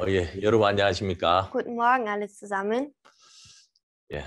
예, 여러분 안녕하십니까? Guten Morgen alle zusammen. 예,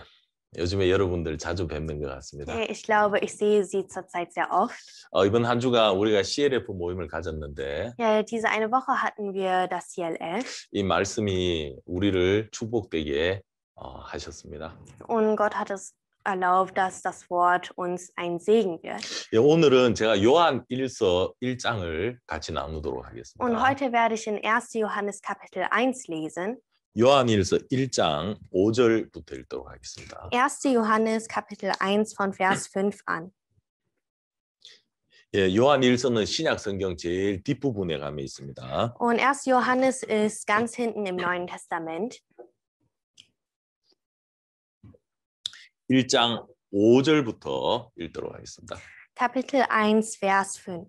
요즘에 여러분들 자주 뵙는 것 같습니다. Ich glaube, ich sehe Sie zurzeit sehr oft. 이번 한 주간 우리가 CLF 모임을 가졌는데 Ja, diese eine Woche hatten wir das CLF 이 말씀이 우리를 축복되게 하셨습니다. und Gott hat es erlaubt, dass das Wort uns ein Segen wird. 예, 오늘은 제가 요한 1서 1장을 같이 나누도록 Und 하겠습니다. heute werde ich in 1. Johannes Kapitel 1 lesen. 요한 1서 1장 5절부터 읽도록 하겠습니다. 1. Johannes Kapitel 1 von Vers 5 an. 예, 요한 1서는 신약 성경 제일 뒷부분에 가면 있습니다. Und 1. Johannes ist ganz hinten im Neuen Testament. 1장 5절부터 읽도록 하겠습니다. Kapitel 1, Vers 5.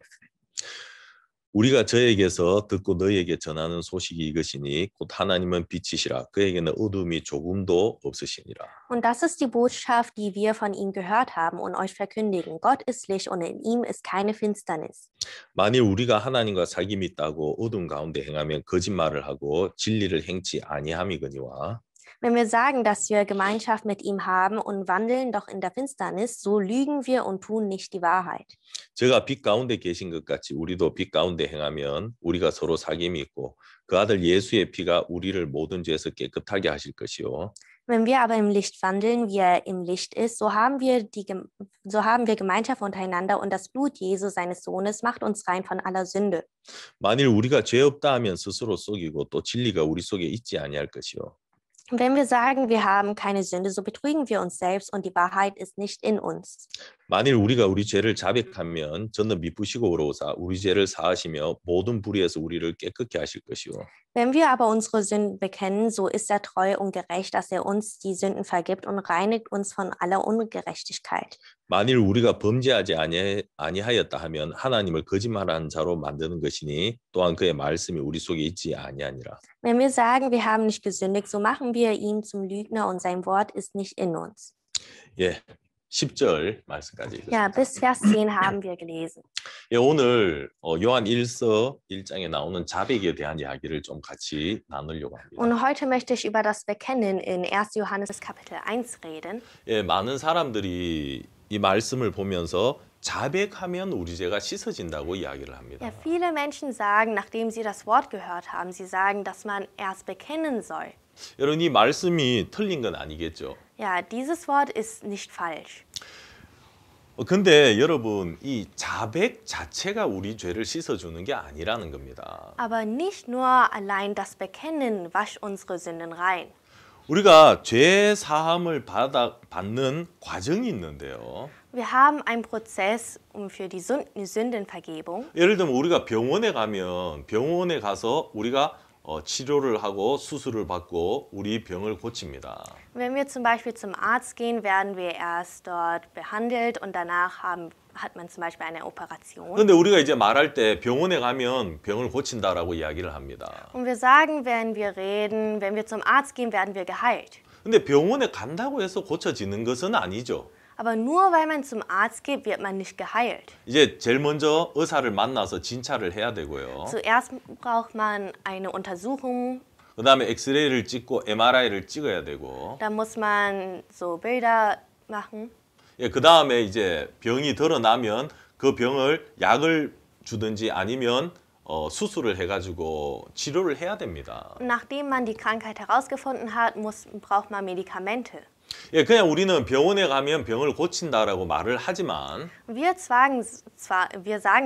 우리가 저에게서 듣고 너희에게 전하는 소식이 이것이니 곧 하나님은 빛이시라 그에게는 어둠이 조금도 없으시니라. Und das ist die Botschaft, die wir von ihm gehört haben und euch verkündigen. Gott ist Licht und in ihm ist keine Finsternis. 만일 우리가 하나님과 사귐이 있다고 어둠 가운데 행하면 거짓말을 하고 진리를 행치 아니함이거니와. Wenn wir sagen, dass wir Gemeinschaft mit ihm haben und wandeln doch in der Finsternis, so lügen wir und tun nicht die Wahrheit. 저가 빛 가운데 계신 것 같이 우리도 빛 가운데 행하면 우리가 서로 사귐이 있고 그 아들 예수의 피가 우리를 모든 죄에서 깨끗하게 하실 것이요. Wenn wir aber im Licht wandeln, wie er im Licht ist, so haben wir Gemeinschaft untereinander und das Blut Jesu, seines Sohnes, macht uns rein von aller Sünde. 만일 우리가 죄 없다 하면 스스로 속이고 또 진리가 우리 속에 있지 아니할 것이요. Wenn wir sagen, wir haben keine Sünde, so betrügen wir uns selbst und die Wahrheit ist nicht in uns. 만일 우리가 우리 죄를 자백하면 저는 미쁘시고 의로우사 우리 죄를 사하시며 모든 불의에서 우리를 깨끗게 하실 것이요. Wenn wir aber unsere Sünden bekennen, so ist er treu und gerecht, dass er uns die Sünden vergibt und reinigt uns von aller Ungerechtigkeit. 만일 우리가 범죄하지 아니하였다 하면 하나님을 거짓말하는 자로 만드는 것이니 또한 그의 말씀이 우리 속에 있지 아니하니라. Wenn wir sagen, wir haben nicht gesündigt, so machen wir ihn zum Lügner und sein Wort ist nicht in uns. 예, 10절 말씀까지 읽겠습니다. Ja, bis Vers 10 haben wir gelesen. 예, 오늘 요한 1서 1장에 나오는 자백에 대한 이야기를 좀 같이 나누려고 합니다. Und heute möchte ich über das Bekennen in 1. Johannes Kapitel 1 reden. 예, 많은 사람들이 이 말씀을 보면서 자백하면 우리 죄가 씻어진다고 이야기를 합니다. Ja, viele Menschen sagen, nachdem sie das Wort gehört haben, sie sagen, dass man erst bekennen soll. 여러분 이 말씀이 틀린 건 아니겠죠? Ja, dieses Wort ist nicht falsch. 근데 여러분 이 자백 자체가 우리 죄를 씻어주는 게 아니라는 겁니다. Aber nicht nur allein das Bekennen wascht unsere Sünden rein. 우리가 죄 사함을 받는 과정이 있는데요. Wir haben einen Prozess für die Sündenvergebung. 예를 들면 우리가 병원에 가면 병원에 가서 우리가 치료를 하고 수술을 받고 우리 병을 고칩니다. Wenn wir zum Beispiel zum Arzt gehen, werden wir erst dort behandelt und danach hat man zum Beispiel eine Operation. 그런데 우리가 이제 말할 때 병원에 가면 병을 고친다라고 이야기를 합니다. Und wir sagen, wenn wir zum Arzt gehen, werden wir geheilt. 근데 병원에 간다고 해서 고쳐지는 것은 아니죠. Aber nur weil man zum Arzt geht, wird man nicht geheilt. 이제 제일 먼저 의사를 만나서 진찰을 해야 되고요. Zuerst braucht man eine Untersuchung. 그다음에 엑스레이를 찍고 MRI를 찍어야 되고. Da muss man so Bilder machen. 예, 그다음에 이제 병이 드러나면 그 병을 약을 주든지 아니면 수술을 해가지고 치료를 해야 됩니다. Nachdem man die Krankheit herausgefunden hat, braucht man Medikamente. 예, 그냥 우리는 병원에 가면 병을 고친다라고 말을 하지만 Wir sagen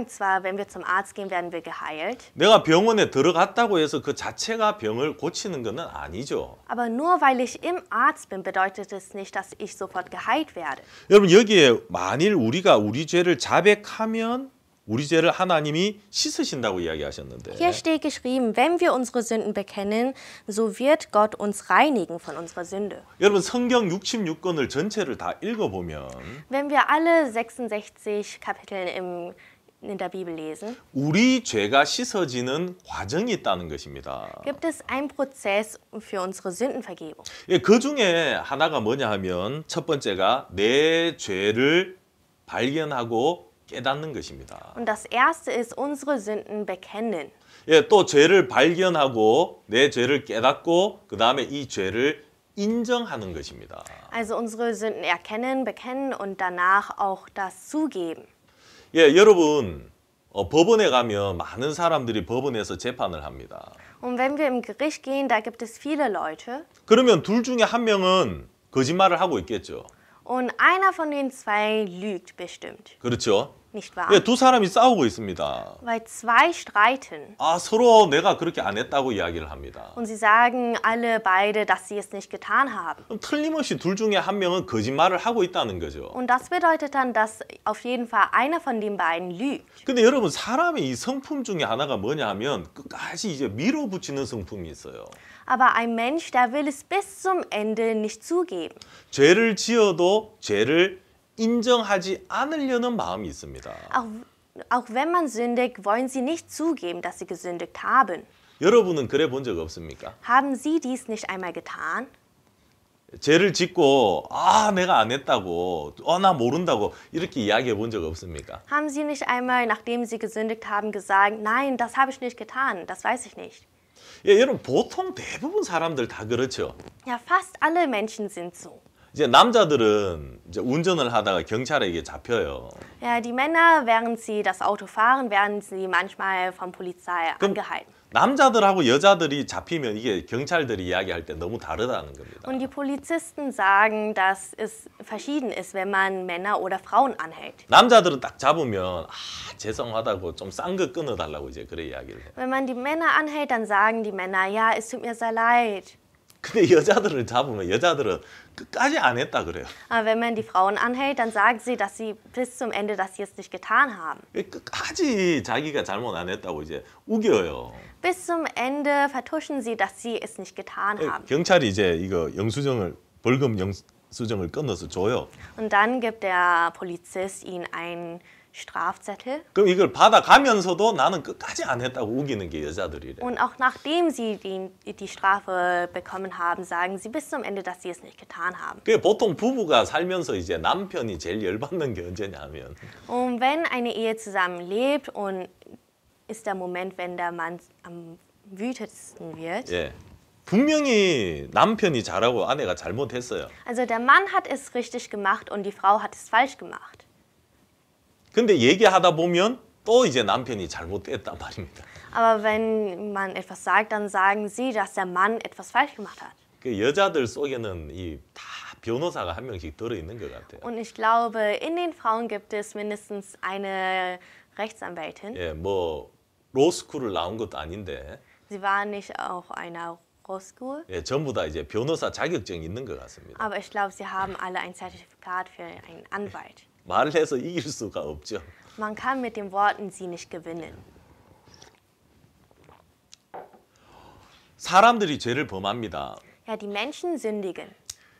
zwar, wenn wir zum Arzt gehen, werden wir geheilt. 내가 병원에 들어갔다고 해서 그 자체가 병을 고치는 것은 아니죠. Aber nur weil ich im Arzt bin, bedeutet es nicht, dass ich sofort geheilt werde. 여러분 여기에 만일 우리가 우리 죄를 자백하면 우리 죄를 하나님이 씻으신다고 이야기하셨는데 Hier steht geschrieben, wenn wir unsere Sünden bekennen, so wird Gott uns reinigen von unserer Sünde. 여러분 성경 66권을 전체를 다 읽어보면 Wenn wir alle 66 Kapitel in der Bibel lesen, 우리 죄가 씻어지는 과정이 있다는 것입니다. gibt es einen Prozess für unsere Sündenvergebung. 예, 그 중에 하나가 뭐냐 하면 첫 번째가 내 죄를 발견하고 깨닫는 것입니다. Und das erste ist unsere Sünden bekennen. 예, 또 죄를 발견하고 내 죄를 깨닫고 그 다음에 이 죄를 인정하는 것입니다. Also unsere Sünden erkennen, bekennen und danach auch das zugeben. 예, 여러분 법원에 가면 많은 사람들이 법원에서 재판을 합니다. Und wenn wir im Gericht gehen, da gibt es viele Leute. 그러면 둘 중에 한 명은 거짓말을 하고 있겠죠. Und einer von den zwei lügt bestimmt, 그렇죠? nicht wahr? 예, 두 사람이 싸우고 있습니다. Weil zwei streiten 아, 서로 내가 그렇게 안 했다고 이야기를 합니다. und sie sagen alle beide, dass sie es nicht getan haben. 그럼 틀림없이 둘 중에 한 명은 거짓말을 하고 있다는 거죠. Und das bedeutet dann, dass auf jeden Fall einer von den beiden lügt. 근데 여러분 사람의 이 성품 중에 하나가 뭐냐 하면 끝까지 이제 밀어붙이는 성품이 있어요. Aber ein Mensch, der will es bis zum Ende nicht zugeben. 죄를 지어도 죄를 인정하지 않으려는 마음이 있습니다. Auch wenn man sündigt, wollen sie nicht zugeben, dass sie gesündigt haben. 여러분은 그래 본 적 없습니까? Haben sie dies nicht einmal getan? 죄를 짓고 아 내가 안 했다고 나 모른다고 이렇게 이야기해 본 적 없습니까? Haben sie nicht einmal, nachdem sie gesündigt haben, gesagt, nein, das habe ich nicht getan, das weiß ich nicht. 예, 여러분 보통 대부분 사람들 다 그렇죠. Ja, fast alle Menschen sind so. 이제 남자들은 이제 운전을 하다가 경찰에게 잡혀요. Ja, die Männer, während sie das Auto fahren, werden sie manchmal von Polizei angehalten. 남자들하고 여자들이 잡히면 이게 경찰들이 이야기할 때 너무 다르다는 겁니다. Und die Polizisten sagen, dass es verschieden ist, wenn man Männer oder Frauen anhält. 남자들은 딱 잡으면 죄송하다고 좀 싼 거 끊어달라고 이제 그래 이야기를 해요. Wenn man die Männer anhält, dann sagen die Männer, ja, es tut mir sehr leid. 근데 여자들을 잡으면 여자들은 끝까지 안 했다 그래요. Aber wenn man die Frauen anhält, dann sagen sie, dass sie bis zum Ende, dass sie es nicht getan haben. 끝까지 자기가 잘못 안 했다고 이제 우겨요. Bis zum Ende vertuschen sie, dass sie es nicht getan haben. 경찰이 이제 이거 영수증을 벌금 영수증을 끊어서 줘요. Und dann gibt der Polizist ihnen einen Strafzettel. 그럼 이걸 받아가면서도 나는 끝까지 안 했다고 우기는 게 여자들이래. Und auch nachdem sie die Strafe bekommen haben, sagen sie bis zum Ende, dass sie es nicht getan haben. 그 보통 부부가 살면서 이제 남편이 제일 열받는 게 언제냐면 Und wenn eine Ehe zusammenlebt und ist der Moment, wenn der Mann am wütendsten wird. 예. 분명히 남편이 잘하고 아내가 잘못했어요. Also der Mann hat es richtig gemacht und die Frau hat es falsch gemacht. 근데 얘기하다 보면 또 이제 남편이 잘못했단 말입니다. Aber wenn man etwas sagt, dann sagen sie, dass der Mann etwas falsch gemacht hat. 그 여자들 속에는 이 다 변호사가 한 명씩 들어 있는 것 같아요. Und ich glaube, in den Frauen gibt es mindestens eine Rechtsanwältin. 예, 뭐 로스쿨을 나온 것도 아닌데 Sie war nicht auf einer Rollschool, 예, 전부 다 이제 변호사 자격증이 있는 것 같습니다. aber ich glaube, sie haben alle ein Zertifikat für einen Anwalt. 말을 해서 이길 수가 없죠. Man kann mit den Worten sie nicht gewinnen. 사람들이 죄를 범합니다. Ja, die Menschen sündigen.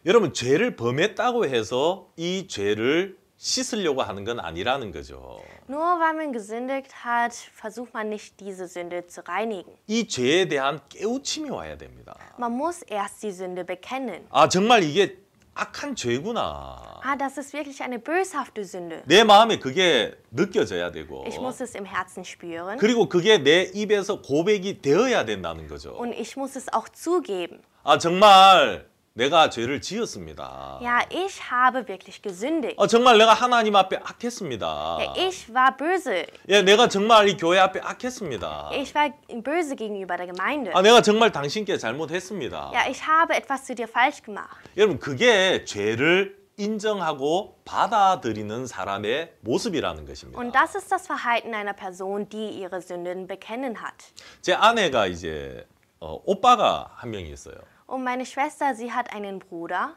여러분 죄를 범했다고 해서 이 죄를 씻으려고 하는 건 아니라는 거죠. Nur weil man gesündigt hat, versucht man nicht, diese Sünde zu reinigen. 이 죄에 대한 깨우침이 와야 됩니다. Man muss erst die Sünde bekennen. 아 정말 이게 악한 죄구나. Ah, das ist wirklich eine böshafte Sünde. 내 마음에 그게 느껴져야 되고 Ich muss es im Herzen spüren 그리고 그게 내 입에서 고백이 되어야 된다는 거죠. und ich muss es auch zugeben. 아 정말 내가 죄를 지었습니다. Ja, ich habe wirklich gesündigt. 정말 내가 하나님 앞에 악했습니다. Ja, ich war böse. 예, 내가 정말 이 교회 앞에 악했습니다. Ich war böse gegenüber der Gemeinde. 내가 정말 당신께 잘못했습니다. Ja, ich habe etwas zu dir falsch gemacht. 여러분 그게 죄를 인정하고 받아들이는 사람의 모습이라는 것입니다. Und das ist das Verhalten einer Person, die ihre Sünden bekennen hat. 제 아내가 이제 오빠가 한 명이 있어요. Und meine Schwester, sie hat einen Bruder.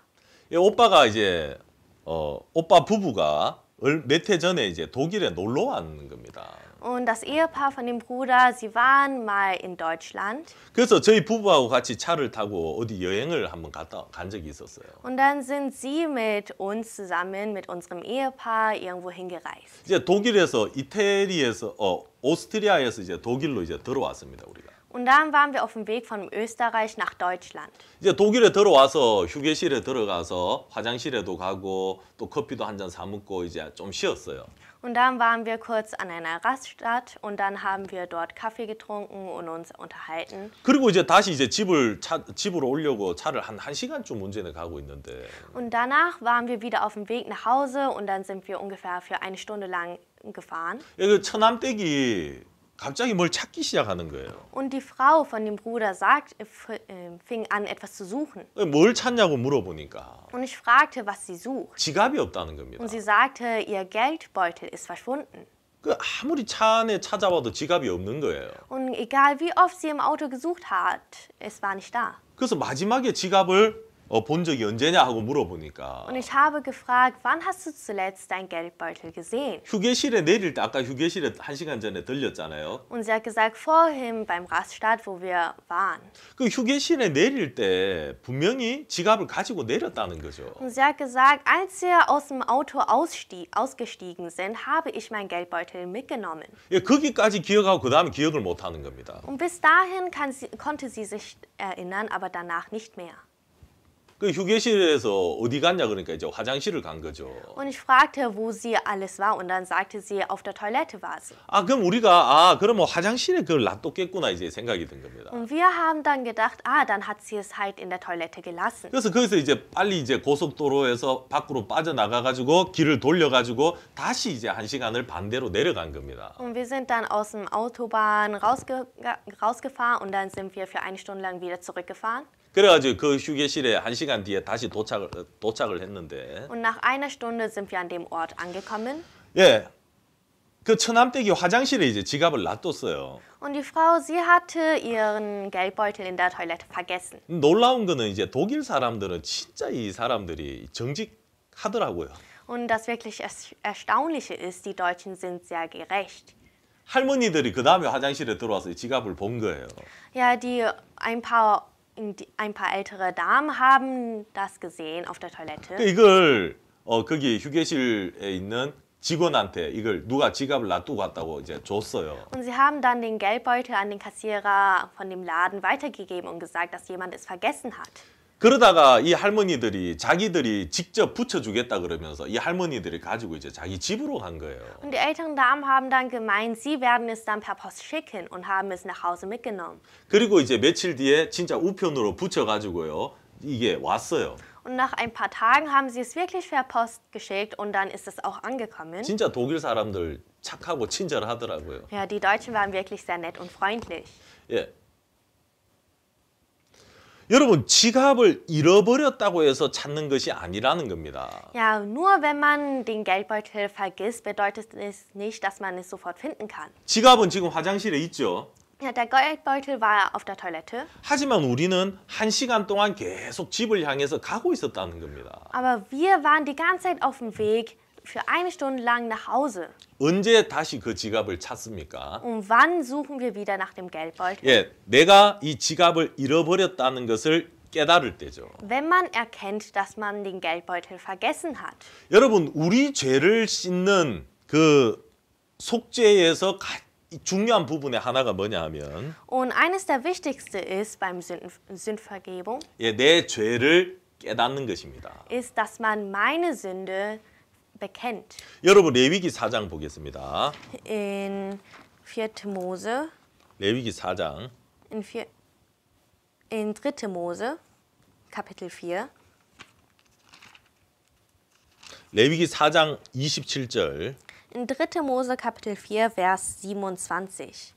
이 오빠가 이제 오빠 부부가 몇 해 전에 이제 독일에 놀러 왔는 겁니다. Und das Ehepaar von dem Bruder, sie waren mal in Deutschland. 그래서 저희 부부하고 같이 차를 타고 어디 여행을 한번 간 적이 있었어요. Und dann sind sie mit uns zusammen, mit unserem Ehepaar, irgendwo hingereist. 이제 독일에서 이태리에서 오스트리아에서 이제 독일로 이제 들어왔습니다 우리가. Und dann waren wir auf dem Weg von Österreich nach Deutschland. 이제 독일에 들어와서 휴게실에 들어가서 화장실에도 가고 또 커피도 한 잔 사 먹고 이제 좀 쉬었어요. Und dann waren wir kurz an einer Raststadt und dann haben wir dort Kaffee getrunken und uns unterhalten. 그리고 이제 다시 이제 집으로 오려고 차를 한 1시간쯤 운전해 가고 있는데 Und danach waren wir wieder auf dem Weg nach Hause und dann sind wir ungefähr für eine Stunde lang gefahren. 그 처남댁이 갑자기 뭘 찾기 시작하는 거예요. Und die Frau von dem Bruder fing an, etwas zu suchen. 뭘 찾냐고 물어보니까 Und ich fragte, was sie sucht. 지갑이 없다는 겁니다. Und sie sagte, ihr Geldbeutel ist verschwunden. 그 아무리 차 안에 찾아봐도 지갑이 없는 거예요. Und egal wie oft sie im Auto gesucht hat, es war nicht da. 그래서 마지막에 지갑을 본 적이 언제냐 하고 물어보니까 Und ich habe gefragt, wann hast du zuletzt dein Geldbeutel gesehen? 휴게실에 내릴 때 아까 휴게실에 1시간 전에 들렸잖아요. Und sie hat gesagt, vorhin beim Raststadt, wo wir waren. 그 휴게실에 내릴 때 분명히 지갑을 가지고 내렸다는 거죠. Und sie hat gesagt, als wir aus dem Auto ausgestiegen sind, habe ich mein Geldbeutel mitgenommen. 예, 거기까지 기억하고 그 다음에 기억을 못 하는 겁니다. Und bis dahin konnte sie sich erinnern, aber danach nicht mehr. 그 휴게실에서 어디 갔냐 그러니까 이제 화장실을 간 거죠. Und ich fragte, wo sie alles war und dann sagte sie, auf der Toilette war sie. 아 그럼 우리가 그러면 화장실에 그걸 놔뒀겠구나 이제 생각이 든 겁니다. Und wir haben dann gedacht, dann hat sie es halt in der Toilette gelassen. 그래서 거기서 이제 빨리 이제 고속도로에서 밖으로 빠져나가 가지고 길을 돌려 가지고 다시 이제 1시간을 반대로 내려간 겁니다. Und wir sind dann aus dem Autobahn rausgefahren und dann sind wir für eine Stunde lang wieder zurückgefahren. 그래가지고 그 휴게실에 1시간 뒤에 다시 도착을 했는데 Und nach einer Stunde sind wir an dem Ort angekommen. 예, 그 처남댁이 화장실에 이제 지갑을 놔뒀어요. Und die Frau, sie hatte ihren Geldbeutel in der Toilette vergessen. 놀라운 거는 이제 독일 사람들은 진짜 이 사람들이 정직하더라고요. Und das wirklich Erstaunliche ist, die Deutschen sind sehr gerecht. 할머니들이 그 다음에 화장실에 들어와서 이 지갑을 본 거예요. Ja, ein paar ältere Damen haben das gesehen auf der Toilette. 이걸 거기 휴게실에 있는 직원한테 이걸 누가 지갑을 놔두고 갔다고 이제 줬어요. Und sie haben dann den Geldbeutel an den Kassierer von dem Laden weitergegeben und gesagt, dass jemand es vergessen hat. 그러다가 이 할머니들이 자기들이 직접 붙여주겠다 그러면서 이 할머니들이 가지고 이제 자기 집으로 간 거예요. Und die älteren Damen haben dann gemeint, sie werden es dann per Post schicken und haben es nach Hause mitgenommen. 그리고 이제 며칠 뒤에 진짜 우편으로 붙여가지고요. 이게 왔어요. Und nach ein paar Tagen haben sie es wirklich per Post geschickt und dann ist es auch angekommen. 진짜 독일 사람들 착하고 친절하더라고요. Ja, die Deutschen waren wirklich sehr nett und freundlich. 예. 여러분 지갑을 잃어버렸다고 해서 찾는 것이 아니라는 겁니다. Ja, nur wenn man den Geldbeutel vergisst, bedeutet es nicht, dass man es sofort finden kann. 지갑은 지금 화장실에 있죠. Ja, der Geldbeutel war auf der Toilette. 하지만 우리는 1시간 동안 계속 집을 향해서 가고 있었다는 겁니다. Aber wir waren die ganze Zeit auf dem Weg für eine Stunde lang nach Hause. 언제 다시 그 지갑을 찾습니까? Und wann suchen wir wieder nach dem Geldbeutel? 예, 내가 이 지갑을 잃어버렸다는 것을 깨달을 때죠. Wenn man erkennt, dass man den Geldbeutel vergessen hat. 여러분, 우리 죄를 씻는 그 속죄에서 중요한 부분의 하나가 뭐냐 하면 Und eines der wichtigsten ist beim Sündvergebung, 예, 내 죄를 깨닫는 것입니다. ist, dass man meine Sünde bekennt. 여러분 레위기 4장 보겠습니다. In 4. Mose, 레위기 4장 in 3. Mose, Kapitel 4. 레위기 4장 27절. In 3. Mose, Kapitel 4, Vers 27.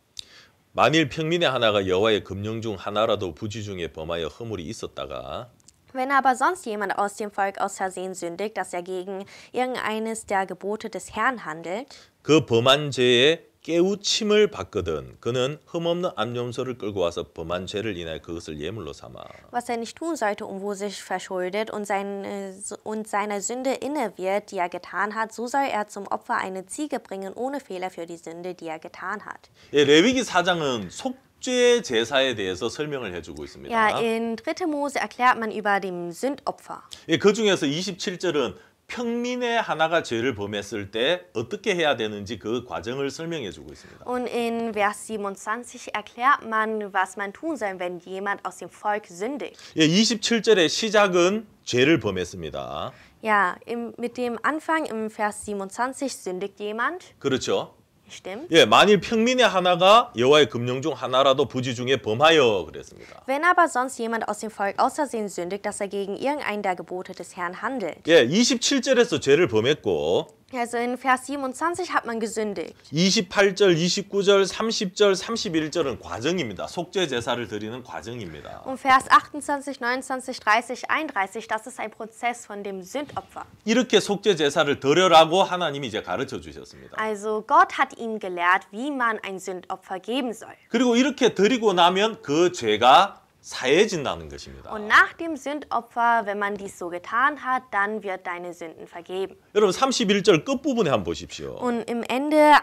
만일 평민의 하나가 여호와의 금령 중 하나라도 부지 중에 범하여 허물이 있었다가 Wenn aber sonst jemand aus dem Volk aus Versehen sündigt, dass er gegen irgendeines der Gebote des Herrn handelt, 그 범한 죄에 깨우침을 받거든 그는 흠없는 암염소를 끌고 와서 범한 죄를 인하여 그것을 예물로 삼아. was er nicht tun sollte und wo sich verschuldet und seiner Sünde inne wird, die er getan hat, so soll er zum Opfer eine Ziege bringen ohne Fehler für die Sünde, die er getan hat. 예, 레위기 4장은 속죄 제사에 대해서 설명을 해주고 있습니다. Ja, in 3. Mose erklärt man über dem Sündopfer. 예, 그 중에서 27절은 평민의 하나가 죄를 범했을 때 어떻게 해야 되는지 그 과정을 설명해 주고 있습니다. Und in Vers 27 erklärt man, was man tun soll, wenn jemand aus dem Volk sündigt. 예, 27절의 시작은 죄를 범했습니다. Ja, mit dem Anfang im Vers 27 sündigt jemand. 그렇죠? Stimmt. 예, 만일 평민의 하나가 여호와의 금령 중 하나라도 부지 중에 범하여 그랬습니다. Wenn aber sonst jemand aus dem Volk außersehen sündigt, dass er gegen irgendein der Gebote des Herrn handelt. 예, 27절에서 죄를 범했고 Also in Vers 27 hat man gesündigt. 28절, 29절, 30절, 31절은 과정입니다. 속죄 제사를 드리는 과정입니다. Und Vers 28, 29, 30, 31, das ist ein Prozess von dem Sündopfer. 이렇게 속죄 제사를 드려라고 하나님이 이제 가르쳐 주셨습니다. Also Gott hat ihnen gelehrt, wie man ein Sündopfer geben soll. 그리고 이렇게 드리고 나면 그 죄가 사해진다는 것입니다. Und nach dem Sündopfer, wenn man dies so getan hat, dann wird deine Sünden vergeben. 여러분 31절 끝부분에 한번 보십시오. Und im Ende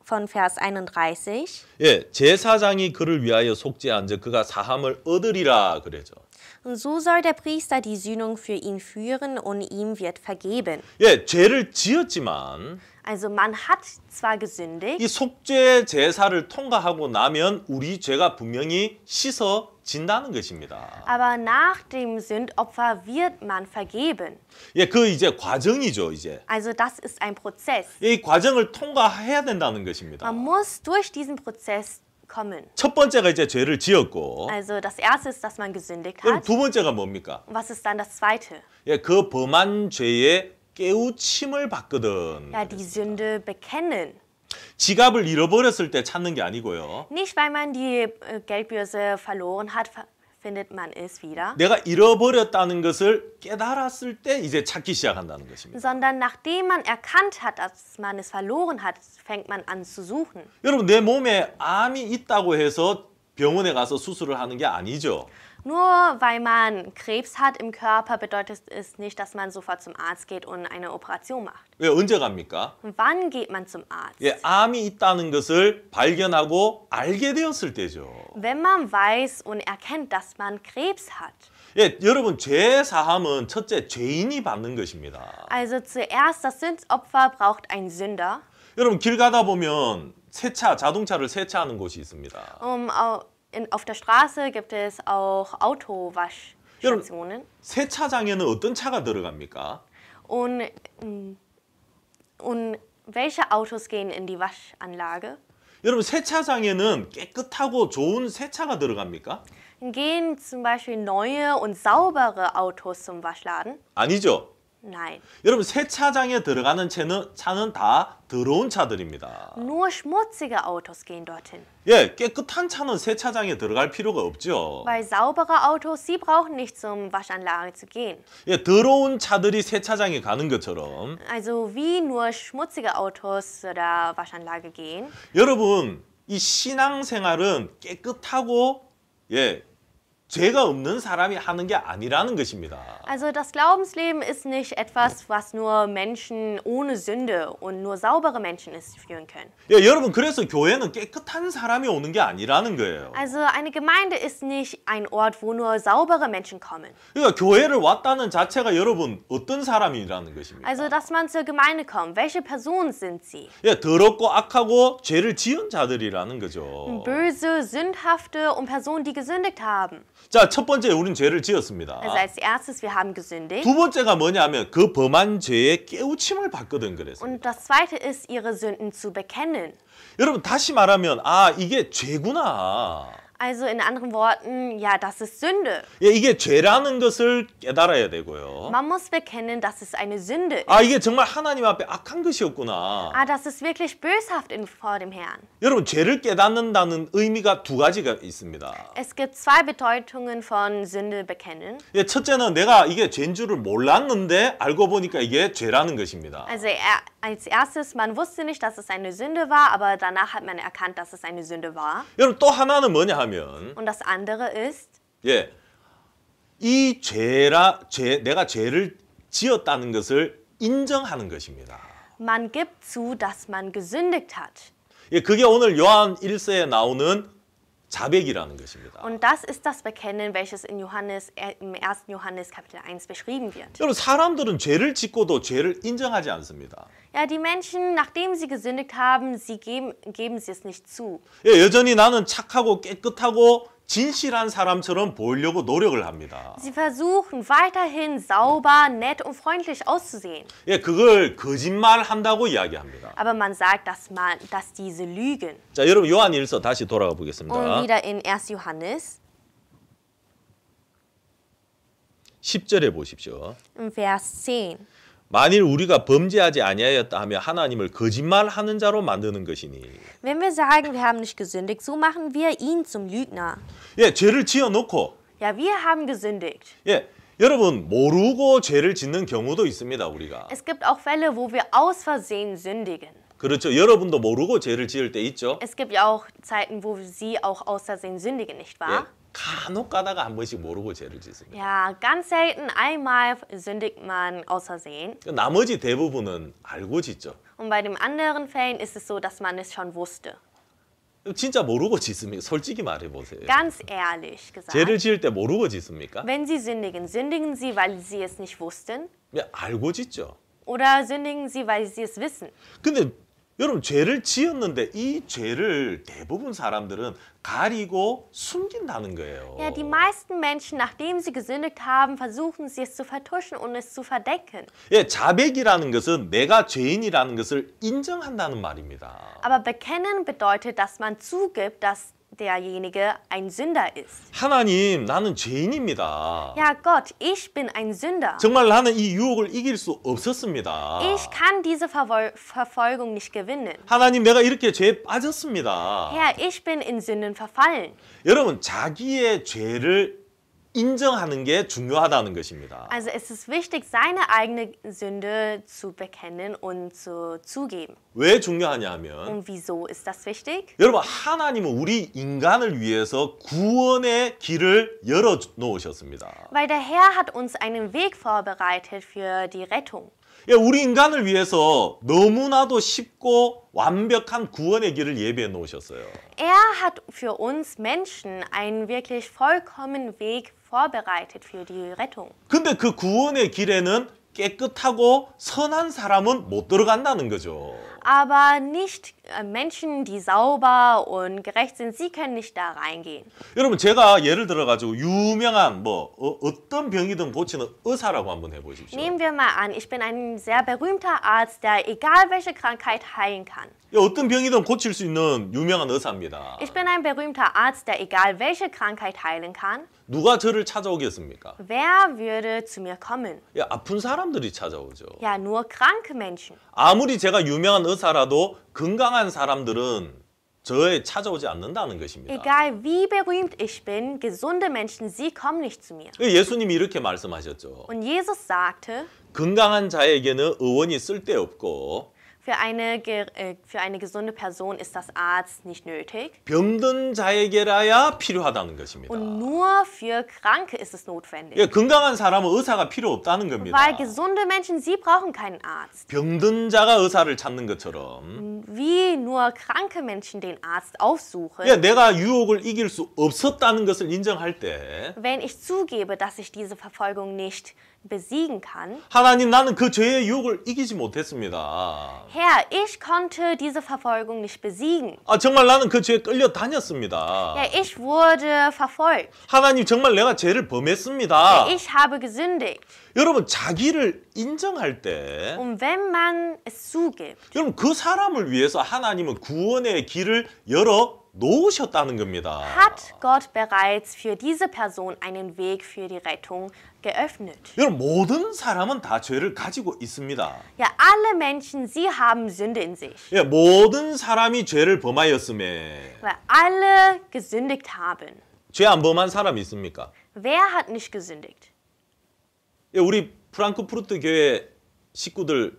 von Vers 31, 예, 제사장이 그를 위하여 속죄한즉 그가 사함을 얻으리라 그래죠. und so soll der Priester die Sühnung für ihn führen und ihm wird vergeben. 예, 죄를 지었지만 Also man hat zwar gesündigt, 이 속죄 제사를 통과하고 나면 우리 죄가 분명히 씻어진다는 것입니다. aber nach dem Sündopfer wird man vergeben. 예, 그 이제 과정이죠, 이제. Also das ist ein Prozess. 이 과정을 통과해야 된다는 것입니다. Man muss durch diesen Prozess kommen. 첫 번째가 이제 죄를 지었고, Also das erste ist, dass man gesündigt 그럼 hat. 두 번째가 뭡니까? Und was ist dann das zweite? 예, 그 범한 죄에 깨우침을 받거든. Ja, die Sünde bekennen. 지갑을 잃어버렸을 때 찾는 게 아니고요. Nicht, weil man die Geldbörse verloren hat, findet man es wieder. 내가 잃어버렸다는 것을 깨달았을 때 이제 찾기 시작한다는 것입니다. Sondern nachdem man erkannt hat, dass man es verloren hat, fängt man an zu suchen. 여러분, 내 몸에 암이 있다고 해서 병원에 가서 수술을 하는 게 아니죠. Nur weil man Krebs hat im Körper, bedeutet es nicht, dass man sofort zum Arzt geht und eine Operation macht. 왜 언제 갑니까? Und wann geht man zum Arzt? 예, 암이 있다는 것을 발견하고 알게 되었을 때죠. Wenn man weiß und erkennt, dass man Krebs hat. 예, 여러분 죄 사함은 첫째 죄인이 받는 것입니다. Also zuerst das Sündopfer braucht ein Sünder. 여러분 길 가다 보면 자동차를 세차하는 곳이 있습니다. Auf der Straße gibt es auch Autowaschstationen. 세차장에는 어떤 차가 들어갑니까? Und welche Autos gehen in die Waschanlage? 여러분 세차장에는 깨끗하고 좋은 새 차가 들어갑니까? Gehen zum Beispiel neue und saubere Autos zum Waschladen? 아니죠. Nein. 여러분 세차장에 들어가는 차는 다 더러운 차들입니다. Nur schmutzige Autos gehen dorthin. 예, 깨끗한 차는 세차장에 들어갈 필요가 없죠. Weil saubere Autos, sie brauchen nicht zum Waschanlage zu gehen. 예, 더러운 차들이 세차장에 가는 것처럼 Also wie nur schmutzige Autos zur Waschanlage gehen. 여러분 이 신앙생활은 깨끗하고 예, 죄가 없는 사람이 하는 게 아니라는 것입니다. Also das Glaubensleben ist nicht etwas, was nur Menschen ohne Sünde und nur saubere Menschen es führen können. 예, 여러분 그래서 교회는 깨끗한 사람이 오는 게 아니라는 거예요. Also eine Gemeinde ist nicht ein Ort, wo nur saubere Menschen kommen. 그러니까 교회를 왔다는 자체가 여러분 어떤 사람이라는 것입니까? Also dass man zur Gemeinde kommt. Welche Personen sind sie? 예, 더럽고 악하고 죄를 지은 자들이라는 거죠. Böse, sündhafte und Personen, die gesündigt haben. 자, 첫 번째 우리는 죄를 지었습니다. Also als erstes, wir haben gesündigt. 두 번째가 뭐냐면 그 범한 죄에 깨우침을 받거든 그랬어요. Und das zweite ist, ihre Sünden zu bekennen. 여러분 다시 말하면 이게 죄구나. Also in anderen Worten, ja, das ist Sünde. 예, 이게 죄라는 것을 깨달아야 되고요. Man muss bekennen, dass es eine Sünde ist. 이게 정말 하나님 앞에 악한 것이었구나. Das ist wirklich böshaft vor dem Herrn. 여러분 죄를 깨닫는다는 의미가 두 가지가 있습니다. Es gibt zwei Bedeutungen von Sünde bekennen. 예, 첫째는 내가 이게 죄인 줄을 몰랐는데 알고 보니까 이게 죄라는 것입니다. Also als erstes, man wusste nicht, dass es eine Sünde war, aber danach hat man erkannt, dass es eine Sünde war. 여러분 또 하나는 뭐냐 하면 Und das andere ist, 예, 이 내가 죄를 지었다는 것을 인정하는 것입니다. man gibt zu, dass man gesündigt hat. 예, 그게 오늘 요한 1서에 나오는 자백이라는 것입니다. Und das ist das Bekennen, welches im 1. Johannes Kapitel 1 beschrieben wird. 여러분 사람들은 죄를 짓고도 죄를 인정하지 않습니다. Ja, die Menschen, nachdem sie gesündigt haben, geben sie es nicht zu. 예, 여전히 나는 착하고 깨끗하고 진실한 사람처럼 보이려고 노력을 합니다. Sie versuchen weiterhin sauber, nett und freundlich auszusehen. 예, 그걸 거짓말한다고 이야기합니다. Aber man sagt, dass diese lügen. 자, 여러분 요한일서 다시 돌아가 Und 보겠습니다. wieder in 1. Johannes, 10절에 보십시오. im Vers 10. 만일 우리가 범죄하지 아니하였다 하면 하나님을 거짓말하는 자로 만드는 것이니. Wenn wir sagen, wir haben nicht gesündigt, so machen wir ihn zum Lügner. 예, 죄를 지어 놓고 Ja, wir haben gesündigt. 예, 여러분 모르고 죄를 짓는 경우도 있습니다, 우리가. Es gibt auch Fälle, wo wir aus Versehen sündigen. 그렇죠. 여러분도 모르고 죄를 지을 때 있죠. Es gibt ja auch Zeiten, wo Sie auch aus Versehen sündigen, nicht 예, wahr? 간혹 가다가 한 번씩 모르고 죄를 짓습니다. Ja, ganz selten einmal sündigt man aus Versehen. 나머지 대부분은 알고 짓죠. Und bei den anderen Fällen ist es so, dass man es schon wusste. 진짜 모르고 짓습니까? 솔직히 말해 보세요. Ganz ehrlich gesagt. 죄를 지을 때 모르고 짓습니까? Wenn Sie sündigen, sündigen Sie, weil Sie es nicht wussten? 예, 알고 짓죠. Oder sündigen Sie, weil Sie es wissen? 근데 여러분 죄를 지었는데 이 죄를 대부분 사람들은 가리고 숨긴다는 거예요. Ja, die meisten Menschen, nachdem sie gesündigt haben, versuchen sie es zu vertuschen und es zu verdecken. 예, 자백이라는 것은 내가 죄인이라는 것을 인정한다는 말입니다. Aber bekennen bedeutet, dass man zugibt, dass derjenige ein Sünder ist. 하나님, 나는 죄인입니다. Ja, Gott, ich bin ein Sünder. 정말 나는 이 유혹을 이길 수 없었습니다. Ich kann diese Verfolgung nicht gewinnen. 하나님, 내가 이렇게 죄에 빠졌습니다. Herr, ich bin in Sünden verfallen. 여러분, 자기의 죄를 인정하는 게 중요하다는 것입니다. Also es ist wichtig, seine eigene Sünde zu bekennen und zugeben. 왜 중요하냐 하면 Und wieso ist das wichtig? 여러분, 하나님은 우리 인간을 위해서 구원의 길을 열어 놓으셨습니다. Weil der Herr hat uns einen Weg vorbereitet für die Rettung. 예, 우리 인간을 위해서 너무나도 쉽고 완벽한 구원의 길을 예비해 놓으셨어요. Er hat für uns Menschen einen wirklich vollkommenen Weg vorbereitet für die Rettung. 근데 그 구원의 길에는 깨끗하고 선한 사람은 못 들어간다는 거죠. Aber nicht Menschen, die sauber und gerecht sind, sie können nicht da reingehen. 여러분, 제가 예를 들어 가지고 유명한 어떤 병이든 고치는 의사라고 한번 해보십시오. Nehmen wir mal an, ich bin ein sehr berühmter Arzt, der egal welche Krankheit heilen kann. 어떤 병이든 고칠 수 있는 유명한 의사입니다. Ich bin ein berühmter Arzt, der egal welche Krankheit heilen kann. 누가 저를 찾아오겠습니까? Wer würde zu mir kommen? 예, 아픈 사람들이 찾아오죠. Ja, nur kranke Menschen. 아무리 제가 유명한 의사라도 건강한 사람들은 저에 찾아오지 않는다는 것입니다. Egal wie berühmt ich bin, gesunde Menschen, sie kommen nicht zu mir. 예수님이 이렇게 말씀하셨죠. Und Jesus sagte, 건강한 자에게는 의원이 쓸데없고 für eine gesunde Person ist das Arzt nicht nötig. 병든 자에게라야 필요하다는 것입니다. Und nur für Kranke ist es notwendig. 예, 건강한 사람은 의사가 필요 없다는 겁니다. Weil gesunde Menschen, sie brauchen keinen Arzt. 병든 자가 의사를 찾는 것처럼 Wie nur kranke Menschen den Arzt aufsuchen. 예, 내가 유혹을 이길 수 없었다는 것을 인정할 때 Wenn ich zugebe, dass ich diese Verfolgung nicht besiegen kann. 하나님, 나는 그 죄의 유혹을 이기지 못했습니다. Herr, ich konnte diese Verfolgung nicht besiegen. 정말 나는 그 죄에 끌려 다녔습니다. Ja, ich wurde verfolgt. 하나님, 정말 내가 죄를 범했습니다. Ich habe gesündigt. 여러분, 자기를 인정할 때 Und wenn man es zugibt, 여러분, 그 사람을 위해서 하나님은 구원의 길을 열어 놓으셨다는 겁니다. hat Gott bereits für diese Person einen Weg für die Rettung geöffnet. 여러분, 모든 사람은 다 죄를 가지고 있습니다. Ja, alle Menschen, sie haben Sünde in sich. 예, 모든 사람이 죄를 범하였음에 Weil alle gesündigt haben. 죄 안 범한 사람이 있습니까? Wer hat nicht gesündigt? 예, 우리 프랑크푸르트 교회 식구들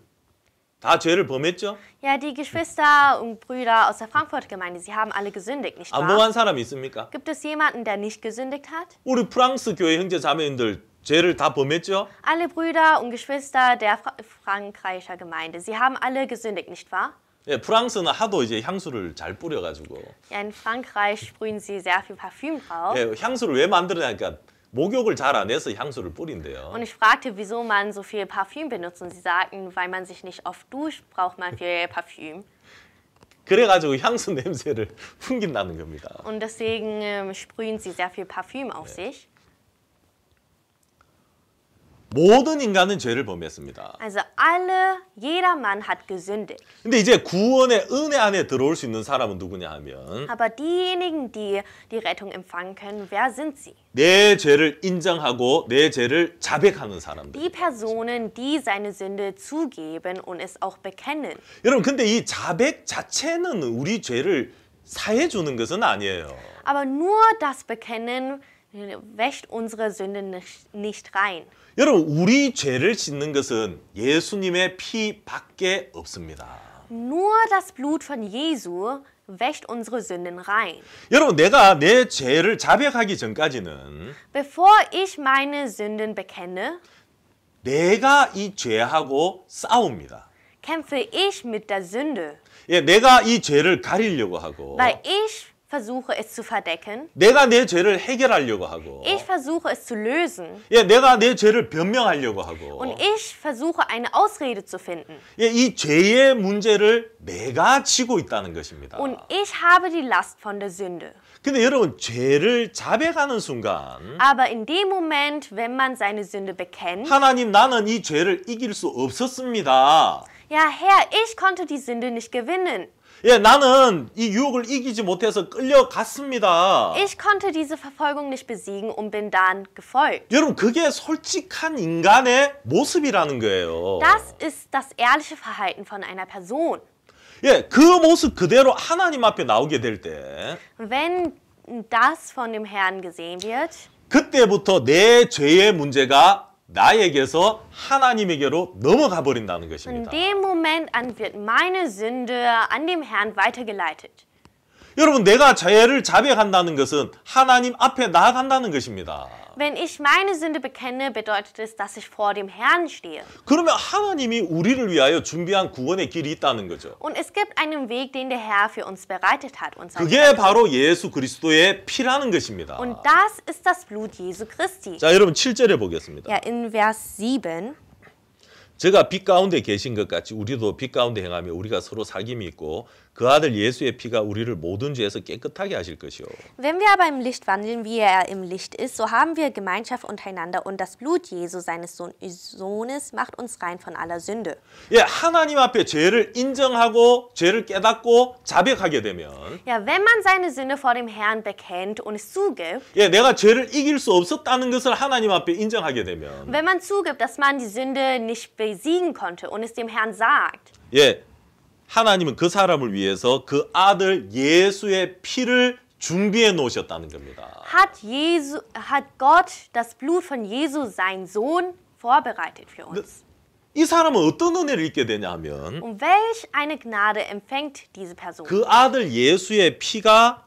다 죄를 범했죠? Ja, die Geschwister und Brüder aus der Frankfurter Gemeinde, sie haben alle gesündigt, nicht 안 wahr? 범한 사람이 있습니까? Gibt es jemanden, der nicht gesündigt hat? 우리 프랑스 교회 형제 자매님들 죄를 다 범했죠? Alle Brüder und Geschwister der Frankreicher Gemeinde, sie haben alle gesündigt, nicht wahr? 예, 프랑스는 하도 이제 향수를 잘 뿌려가지고 Ja, in Frankreich sprühen sie sehr viel Parfüm drauf. 예, 향수를 왜 만들어냐니까 목욕을 잘 안 해서 향수를 뿌린대요. Und ich fragte, wieso man so viel Parfüm benutzt. Und sie sagten, weil man sich nicht oft duscht, braucht man viel Parfüm. 그래가지고 향수 냄새를 풍긴다는 겁니다. Und deswegen sprühen sie sehr viel Parfüm auf sich. 모든 인간은 죄를 범했습니다. Also jeder Mann hat gesündigt. 근데 이제 구원의 은혜 안에 들어올 수 있는 사람은 누구냐 하면 Aber diejenigen, die die Rettung empfangen können, wer sind sie? 내 죄를 인정하고 내 죄를 자백하는 사람들. Die Personen, die seine Sünde zugeben und es auch bekennen. 여러분 근데 이 자백 자체는 우리 죄를 사해 주는 것은 아니에요. Aber nur das Bekennen wäscht unsere Sünde nicht rein. 여러분 우리 죄를 씻는 것은 예수님의 피밖에 없습니다. Nur das Blut von Jesu wäscht unsere Sünden rein. 여러분 내가 내 죄를 자백하기 전까지는 Bevor ich meine Sünden bekenne, 내가 이 죄하고 싸웁니다. kämpfe ich mit der Sünde, 예, 내가 이 죄를 가리려고 하고 weil ich versuche es zu verdecken, 내가 내 죄를 해결하려고 하고 ich versuche es zu lösen 예, 내가 내 죄를 변명하려고 하고 und ich versuche eine Ausrede zu finden. 예, 이 죄의 문제를 내가 지고 있다는 것입니다. Und ich habe die Last von der Sünde. 근데 여러분 죄를 자백하는 순간 Aber in dem Moment, wenn man seine Sünde bekennt, 하나님 나는 이 죄를 이길 수 없었습니다. ja Herr, ich konnte die Sünde nicht gewinnen. 예, 나는 이 유혹을 이기지 못해서 끌려갔습니다. Ich konnte diese Verfolgung nicht besiegen und bin dann gefolgt. 여러분 그게 솔직한 인간의 모습이라는 거예요. Das ist das ehrliche Verhalten von einer Person. 예, 그 모습 그대로 하나님 앞에 나오게 될 때 Wenn das von dem Herrn gesehen wird, 그때부터 내 죄의 문제가 나에게서 하나님에게로 넘어가 버린다는 in 것입니다. dem Moment an wird meine Sünde an dem Herrn weitergeleitet. 여러분 내가 죄를 자백한다는 것은 하나님 앞에 나아간다는 것입니다. Wenn ich meine Sünde bekenne, bedeutet es, dass ich vor dem Herrn stehe. 그러면 하나님이 우리를 위하여 준비한 구원의 길이 있다는 거죠. Und es gibt einen Weg, den der Herr für uns bereitet hat. 그게 바로 예수 그리스도의 피라는 것입니다. Und das ist das Blut Jesu Christi. 자, 여러분 7절에 보겠습니다. Ja, in Vers 7. 제가 빛 가운데 계신 것 같이 우리도 빛 가운데 행하며 우리가 서로 사귐이 있고 그 아들 예수의 피가 우리를 모든 죄에서 깨끗하게 하실 것이요. Wenn wir aber im Licht wandeln, wie er im Licht ist, so haben wir Gemeinschaft untereinander und das Blut Jesu, seines Sohnes, macht uns rein von aller Sünde. 예, 하나님 앞에 죄를 인정하고 죄를 깨닫고 자백하게 되면 Ja, wenn man seine Sünde vor dem Herrn bekennt und es zugibt, 예, 내가 죄를 이길 수 없었다는 것을 하나님 앞에 인정하게 되면 wenn man zugibt, dass man die Sünde nicht besiegen konnte und es dem Herrn sagt, 예, 하나님은 그 사람을 위해서 그 아들 예수의 피를 준비해 놓으셨다는 겁니다. hat Gott das Blut von Jesus, sein Sohn, vorbereitet für uns. 이 사람은 어떤 은혜를 입게 되냐 하면 Und welch eine Gnade empfängt diese Person? 그 아들 예수의 피가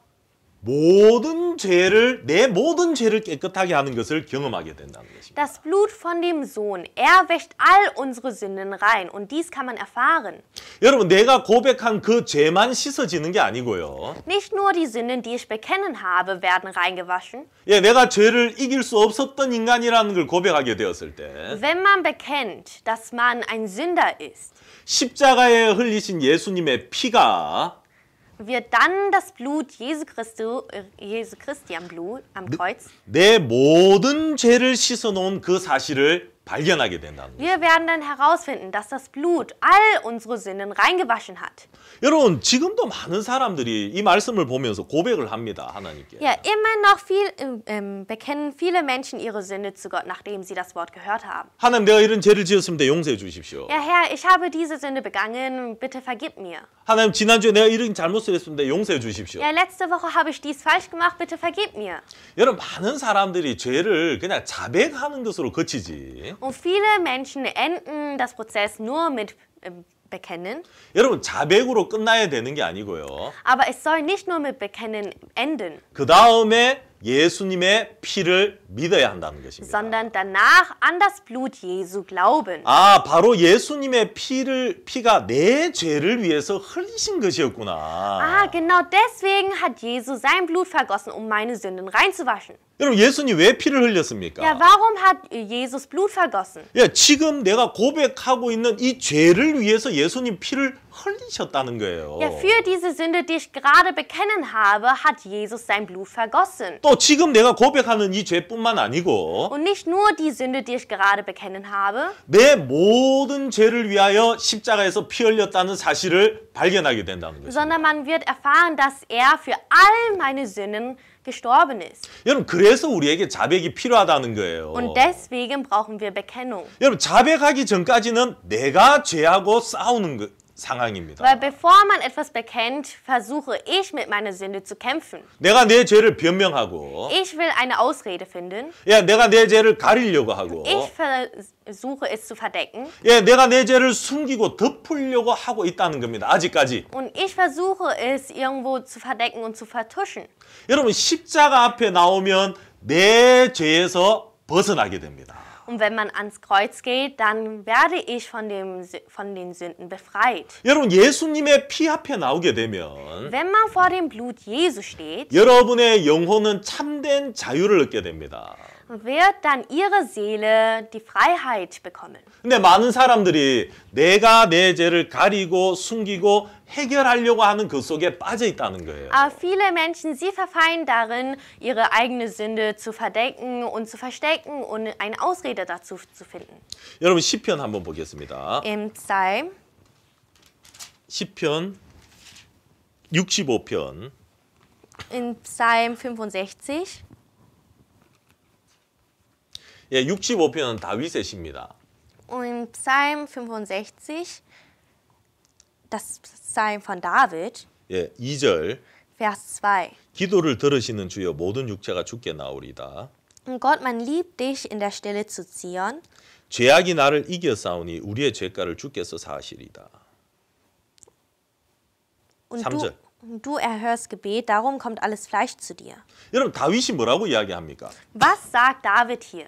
내 모든 죄를 깨끗하게 하는 것을 경험하게 된다는 것입니다. Das Blut von dem Sohn, er wäscht all unsere Sünden rein und dies kann man erfahren. 여러분 내가 고백한 그 죄만 씻어지는 게 아니고요. Nicht nur die Sünden, die ich bekennen habe, werden reingewaschen. 예, 내가 죄를 이길 수 없었던 인간이라는 걸 고백하게 되었을 때 Wenn man bekennt, dass man ein Sünder ist, 십자가에 흘리신 예수님의 피가 wird dann das Blut Jesu Christi am Kreuz, 내 모든 죄를 씻어놓은 그 사실을 발견하게 된다는 거예요. wir werden dann herausfinden, dass das Blut all unsere Sünden reingewaschen hat. 여러분 지금도 많은 사람들이 이 말씀을 보면서 고백을 합니다. 하나님께. Ja, immer noch bekennen viele Menschen ihre Sünde zu Gott, nachdem sie das Wort gehört haben. 하나님 내가 이런 죄를 지었습니다. 용서해 주십시오. Ja, Herr, ich habe diese Sünde begangen, bitte vergib mir. 하나님 지난주에 내가 이런 잘못을 했습니다. 용서해 주십시오. Ja, letzte Woche habe ich dies falsch gemacht, bitte vergib mir. 여러분 많은 사람들이 죄를 그냥 자백하는 것으로 그치지. Und viele Menschen enden das Prozess nur mit Bekennen. 여러분 자백으로 끝나야 되는 게 아니고요. Aber es soll nicht nur mit Bekennen enden. 그 다음에 예수님의 피를 믿어야 한다는 것입니다. sondern danach an das Blut Jesu glauben. 아, 바로 예수님의 피가 내 죄를 위해서 흘리신 것이었구나. Ah, genau deswegen hat Jesus sein Blut vergossen, um meine Sünden reinzuwaschen. 여러분, 예수님 왜 피를 흘렸습니까? Ja, warum hat Jesus Blut vergossen? 예, 지금 내가 고백하고 있는 이 죄를 위해서 예수님 피를 흘리셨다는 거예요. Ja, für diese Sünde, die ich gerade bekennen habe, hat Jesus sein Blut vergossen. 또 지금 내가 고백하는 이 죄뿐만 아니고 Und nicht nur die Sünde, die ich gerade bekennen habe, 내 모든 죄를 위하여 십자가에서 피 흘렸다는 사실을 발견하게 된다는 것입니다. sondern man wird erfahren, dass er für all meine Sünden gestorben ist. 여러분, 그래서 우리에게 자백이 필요하다는 거예요. Und deswegen brauchen wir Bekennung. 여러분, 자백하기 전까지는 내가 죄하고 싸우는 상황입니다. Weil bevor man etwas bekennt, versuche ich mit meiner Sünde zu kämpfen. 내가 내 죄를 변명하고, Ich will eine Ausrede finden. 예, 내가 내 죄를 가리려고 하고, Ich versuche es zu verdecken. 예, 내가 내 죄를 숨기고 덮으려고 하고 있다는 겁니다. 아직까지. Und ich versuche es irgendwo zu verdecken und zu vertuschen. 여러분, 십자가 앞에 나오면 내 죄에서 벗어나게 됩니다. Und wenn man ans Kreuz geht, dann werde ich von den Sünden befreit. 여러분, 예수님의 피 앞에 나오게 되면 Wenn man vor dem Blut Jesu steht, 여러분의 영혼은 참된 자유를 얻게 됩니다. wird dann ihre Seele die Freiheit bekommen. 근데 많은 사람들이 내가 내 죄를 가리고 숨기고 해결하려고 하는 그 속에 빠져 있다는 거예요. Aber viele Menschen, sie verfallen darin, ihre eigene Sünde zu verdecken und zu verstecken und eine Ausrede dazu zu finden. 여러분, 시편 한번 보겠습니다. Im Psalm 시편 65편 in Psalm 65, 예, 65편은 다윗의 시입니다. und in Psalm 65, das Psalm von David, 예, 2절 Vers 2. 기도를 들으시는 주여 모든 육체가 주께 나오리다. Und Gott, man liebt dich in der Stille zu Zion. 죄악이 나를 이겨싸우니 우리의 죄가를 주께서 사하시리다. Und 3절. du erhörst Gebet, darum kommt alles Fleisch zu dir. 여러분, 다윗이 뭐라고 이야기합니까? Was sagt David hier?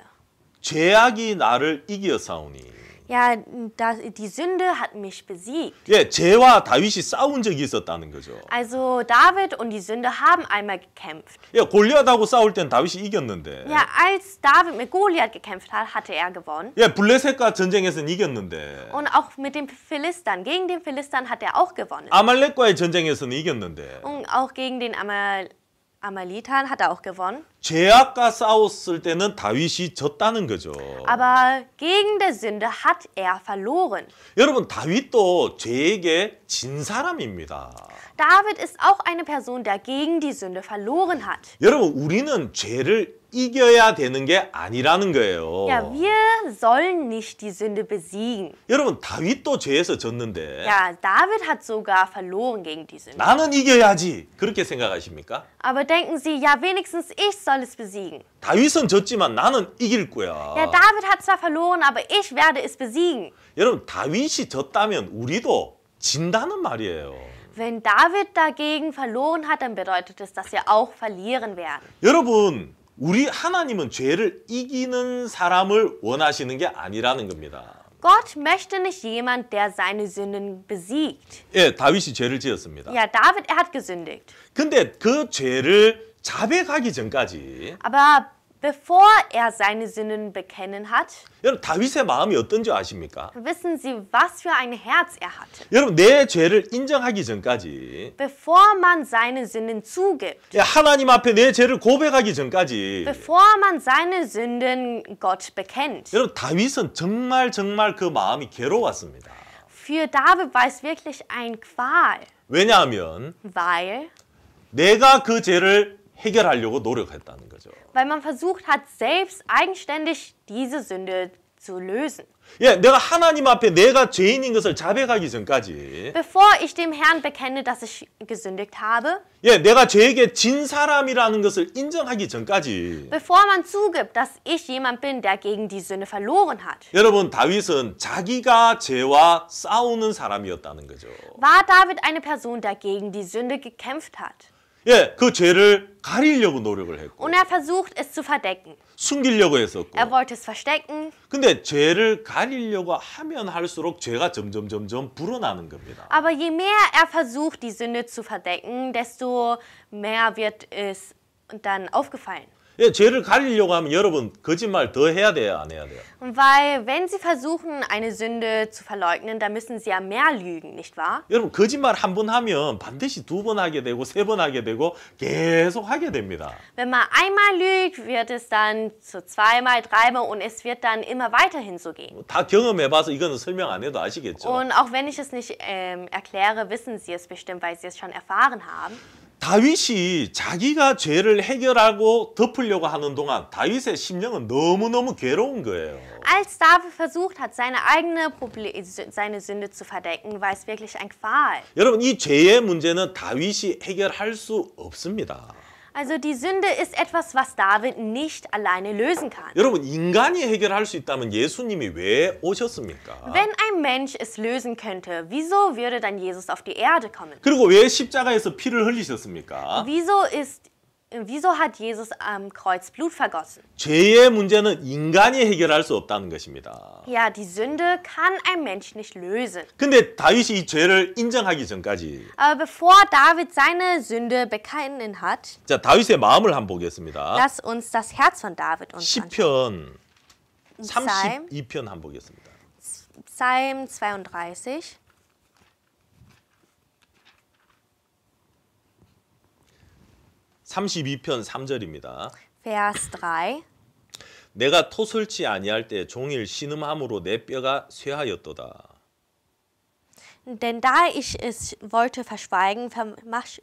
죄악이 나를 이겨싸우니. Ja, die Sünde hat mich besiegt. 예, 죄와 다윗이 싸운 적이 있었다는 거죠. Also David und die Sünde haben einmal gekämpft. 예, 골리앗하고 싸울 땐 다윗이 이겼는데. Ja, als David mit Goliath gekämpft hat, hatte er gewonnen. 예, 블레셋과 전쟁에서는 이겼는데. Und auch mit den Philistern, gegen den Philistern hat er auch gewonnen. 아말렉과의 전쟁에서는 이겼는데. Und auch gegen den Amalitern hat er auch gewonnen. 죄악과 싸웠을 때는 다윗이 졌다는 거죠. Aber gegen die Sünde hat er verloren. 여러분, 다윗도 죄에게 진 사람입니다. David ist auch eine Person, der gegen die Sünde verloren hat. 여러분, 우리는 죄를 이겨야 되는 게 아니라는 거예요. Ja, wir sollen nicht die Sünde besiegen. 여러분, 다윗도 죄에서 졌는데 Ja, David hat sogar verloren gegen die Sünde. 나는 이겨야지 그렇게 생각하십니까? Aber denken Sie, ja, wenigstens ich soll es besiegen. 다윗은 졌지만 나는 이길 거야. Ja, David hat zwar verloren, aber ich werde es besiegen. 여러분, 다윗이 졌다면 우리도 진다는 말이에요. Wenn David dagegen verloren hat, dann bedeutet es, dass wir auch verlieren werden. 여러분, 우리 하나님은 죄를 이기는 사람을 원하시는 게 아니라는 겁니다. Gott möchte nicht jemand, der seine Sünden besiegt. 예, 다윗이 죄를 지었습니다. Ja, David, er hat gesündigt. 근데 그 죄를 자백하기 전까지 Aber bevor er seine Sünden bekennen hat, 여러분, 다윗의 마음이 어떤지 아십니까? wissen Sie, was für ein Herz er hatte. 여러분, 내 죄를 인정하기 전까지, Bevor man seine Sünden zugibt, 예, 하나님 앞에 내 죄를 고백하기 전까지, bevor man seine Sünden Gott bekennt. 여러분, 다윗은 정말 그 마음이 괴로웠습니다. Für David war es wirklich ein Qual, 왜냐하면 weil 내가 그 죄를 해결하려고 노력했다는 거죠. man versucht hat, selbst eigenständig diese Sünde zu lösen. 예, 내가 하나님 앞에 내가 죄인인 것을 자백하기 전까지, Bevor ich dem Herrn bekenne, dass ich gesündigt habe, 예, 내가 죄에게 진 사람이라는 것을 인정하기 전까지, bevor man zugibt, dass ich jemand bin, der gegen die Sünde verloren hat, 여러분, 다윗은 자기가 죄와 싸우는 사람이었다는 거죠. war David eine Person, der gegen die Sünde gekämpft hat. 예, 그 죄를 가리려고 노력을 했고 Und er versucht es zu verdecken. 숨기려고 했었고. Er wollte es verstecken. 근데 죄를 가리려고 하면 할수록 죄가 점점 불어나는 겁니다. Aber je mehr er versucht, die Sünde zu verdecken, desto mehr wird es dann aufgefallen. 예, 죄를 가리려고 하면 여러분 거짓말 더 해야 돼요, 안 해야 돼요? Weil wenn sie versuchen, eine Sünde zu verleugnen, dann müssen sie ja mehr lügen, nicht wahr? 여러분 거짓말 한 번 하면 반드시 2번 하게 되고 3번 하게 되고 계속 하게 됩니다. Wenn man einmal lügt, wird es dann zu zweimal, dreimal und es wird dann immer weiterhin so gehen. 다 경험해봐서 이거는 설명 안 해도 아시겠죠? Und auch wenn ich es nicht erkläre, wissen sie es bestimmt, weil sie es schon erfahren haben. 다윗이 자기가 죄를 해결하고 덮으려고 하는 동안 다윗의 심령은 너무너무 괴로운 거예요. Als David versucht hat, seine Sünde zu verdecken, war es wirklich ein Qual. 여러분 이 죄의 문제는 다윗이 해결할 수 없습니다. Also die Sünde ist etwas, was David nicht alleine lösen kann. 여러분 인간이 해결할 수 있다면 예수님이 왜 오셨습니까? Wenn ein Mensch es lösen könnte, wieso würde dann Jesus auf die Erde kommen? 그리고 왜 십자가에서 피를 흘리셨습니까? Wieso hat Jesus am Kreuz Blut vergossen? 죄의 문제는 인간이 해결할 수 없다는 것입니다. Ja, die Sünde kann ein Mensch nicht lösen. 근데 다윗이 이 죄를 인정하기 전까지 Aber bevor David seine Sünde bekennen hat, 자 다윗의 마음을 한번 보겠습니다. lass uns das Herz von David uns anschauen. 시편 32편 한번 보겠습니다. Psalm 32, 32편 3절입니다. Vers 3. 내가 토설치 아니할 때 종일 신음함으로 내 뼈가 쇠하였도다. Denn da ich es wollte verschweigen,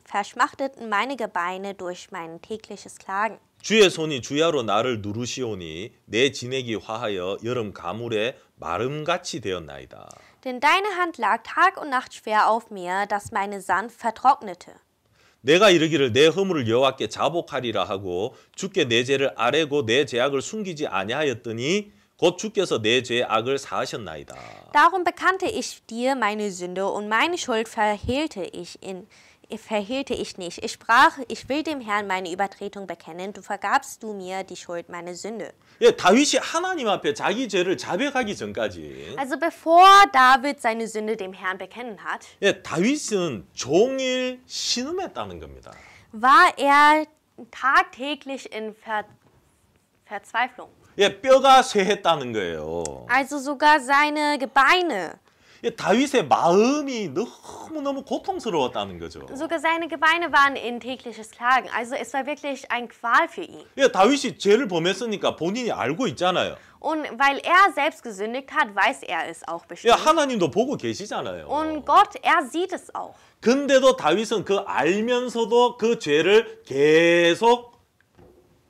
verschmachteten meine Gebeine durch mein tägliches Klagen. 주의 손이 주야로 나를 누르시오니 내 진액이 화하여 여름 가물에 마름같이 되었나이다. Denn deine Hand lag Tag und Nacht schwer auf mir, dass meine Sand vertrocknete. 내가 이르기를 내 허물을 여호와께 자복하리라 하고 주께 내 죄를 아뢰고 내 죄악을 숨기지 아니하였더니 곧 주께서 내 죄악을 사하셨나이다. Darum bekannte ich dir meine Sünde und meine Schuld verhehlte ich nicht. Ich sprach, ich will dem Herrn meine Übertretung bekennen. Du vergabst du mir die Schuld, meine Sünde. 예, 다윗이 하나님 앞에 자기 죄를 자백하기 전까지 Also bevor David seine Sünde dem Herrn bekennen hat, 예, 다윗은 종일 신음했다는 겁니다. war er tagtäglich in Verzweiflung. 예, 뼈가 쇠했다는 거예요. Also sogar seine Gebeine. 예, 다윗의 마음이 너무너무 고통스러웠다는 거죠. Sogar seine Gebeine waren in tägliches Klagen. Also es war wirklich ein Qual für ihn. 예, 다윗이 죄를 범했으니까 본인이 알고 있잖아요. Und weil er selbst gesündigt hat, weiß er es auch 예, bestimmt. 하나님도 보고 계시잖아요. Und Gott, er sieht es auch. 근데도 다윗은 그 알면서도 그 죄를 계속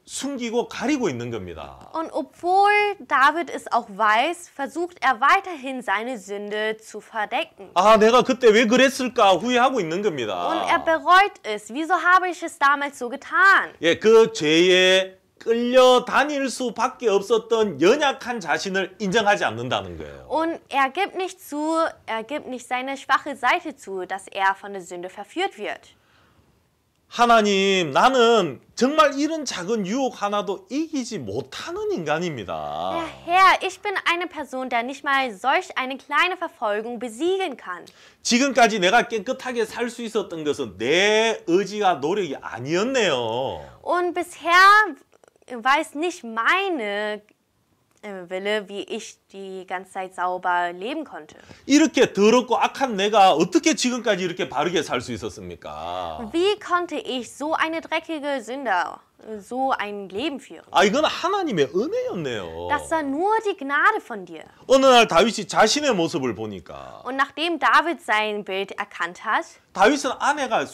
숨기고 가리고 있는 겁니다. Und obwohl David es auch weiß, versucht er weiterhin seine Sünde zu verdecken. 아, 내가 그때 왜 그랬을까 후회하고 있는 겁니다. Und er bereut es. Wieso habe ich es damals so getan? 예, 그 죄에 끌려다닐 수밖에 없었던 연약한 자신을 인정하지 않는다는 거예요. Und er gibt nicht zu, er gibt nicht seine schwache Seite zu, dass er von der Sünde verführt wird. 하나님, 나는 정말 이런 작은 유혹 하나도 이기지 못하는 인간입니다. Herr, ich bin eine Person, der nicht mal solch eine kleine Verfolgung besiegen kann. 지금까지 내가 깨끗하게 살 수 있었던 것은 내 의지와 노력이 아니었네요. Und bisher war es nicht meine Wille, wie ich die ganze Zeit sauber leben konnte. 이렇게 더럽고 악한 내가 어떻게 지금까지 이렇게 바르게 살 수 있었습니까? Wie konnte ich so eine dreckige Sünder so ein Leben führen? 아, 이건 하나님의 은혜였네요. Das war nur die Gnade von dir. 어느 날 다윗이 자신의 모습을 보니까 Und nachdem David sein Bild erkannt hat, 다윗은 아내가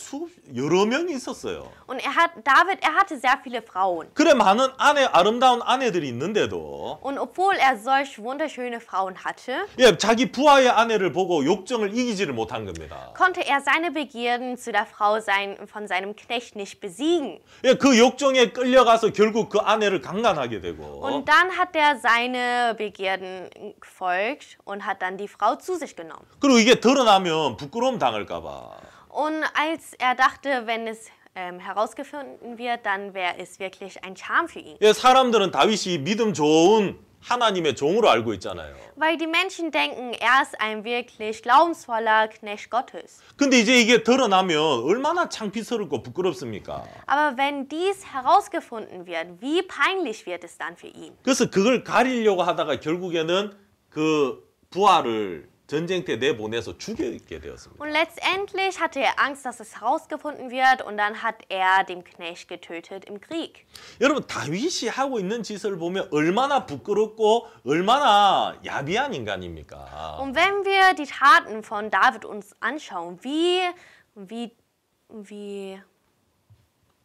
여러 명이 있었어요. und David hatte sehr viele Frauen. 그래 많은 아름다운 아내들이 있는데도 Und obwohl er solch wunderschöne Frauen hatte, 예, 자기 부하의 아내를 보고 욕정을 이기지를 못한 겁니다. konnte er seine Begierden zu der Frau von seinem Knecht nicht besiegen. 예, 그 욕정에 끌려가서 결국 그 아내를 강간하게 되고 Und dann hat er seine Begierden gefolgt und hat dann die Frau zu sich genommen. 그리고 이게 드러나면 부끄러움 당할까 봐 Und als er dachte, wenn es herausgefunden wird, dann wäre es wirklich ein Charme für ihn. 예, 사람들은 다윗이 믿음 좋은 하나님의 종으로 알고 있잖아요. Weil die Menschen denken, er ist ein wirklich glaubensvoller Knecht Gottes. 근데 이제 이게 드러나면 얼마나 창피스럽고 부끄럽습니까? Aber wenn dies herausgefunden wird, wie peinlich wird es dann für ihn? 그래서 그걸 가리려고 하다가 결국에는 그 부하를 전쟁터에 내보내서 죽이게 되었습니다. Und letztendlich hatte er Angst, dass es herausgefunden wird und dann hat er den Knecht getötet im Krieg. 여러분 다윗이 하고 있는 짓을 보면 얼마나 부끄럽고 얼마나 야비한 인간입니까? Und wenn wir die Taten von David uns anschauen, wie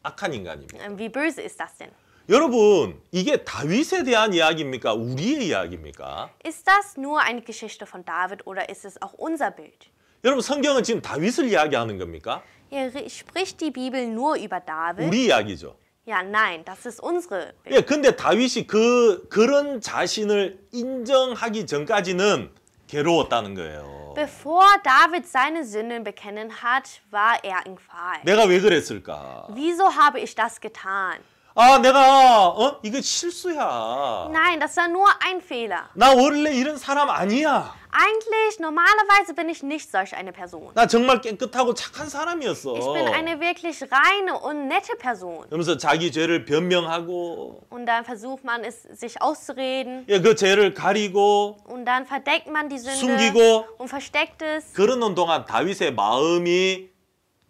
악한 인간입니다. böse ist das denn? 여러분 이게 다윗에 대한 이야기입니까? 우리의 이야기입니까? Ist das nur eine Geschichte von David oder ist es auch unser Bild? 여러분 성경은 지금 다윗을 이야기하는 겁니까? Hier spricht die Bibel nur über David? 우리 이야기죠. Ja, nein, das ist unsere Bild. 예, 근데 다윗이 그런 자신을 인정하기 전까지는 괴로웠다는 거예요. Bevor David seine Sünden bekennen hat, war er in Qual. 내가 왜 그랬을까? Wieso habe ich das getan? 아, 내가 이거 실수야. Nein, das war nur ein Fehler. 나 원래 이런 사람 아니야. Eigentlich, normalerweise bin ich nicht solch eine Person. 나 정말 깨끗하고 착한 사람이었어. Ich bin eine wirklich reine und nette Person. 그러면서 자기 죄를 변명하고, Und dann versucht man es sich auszureden. 예, 그 죄를 가리고 Und dann verdeckt man die Sünde 숨기고 und versteckt es. 그러는 동안 다윗의 마음이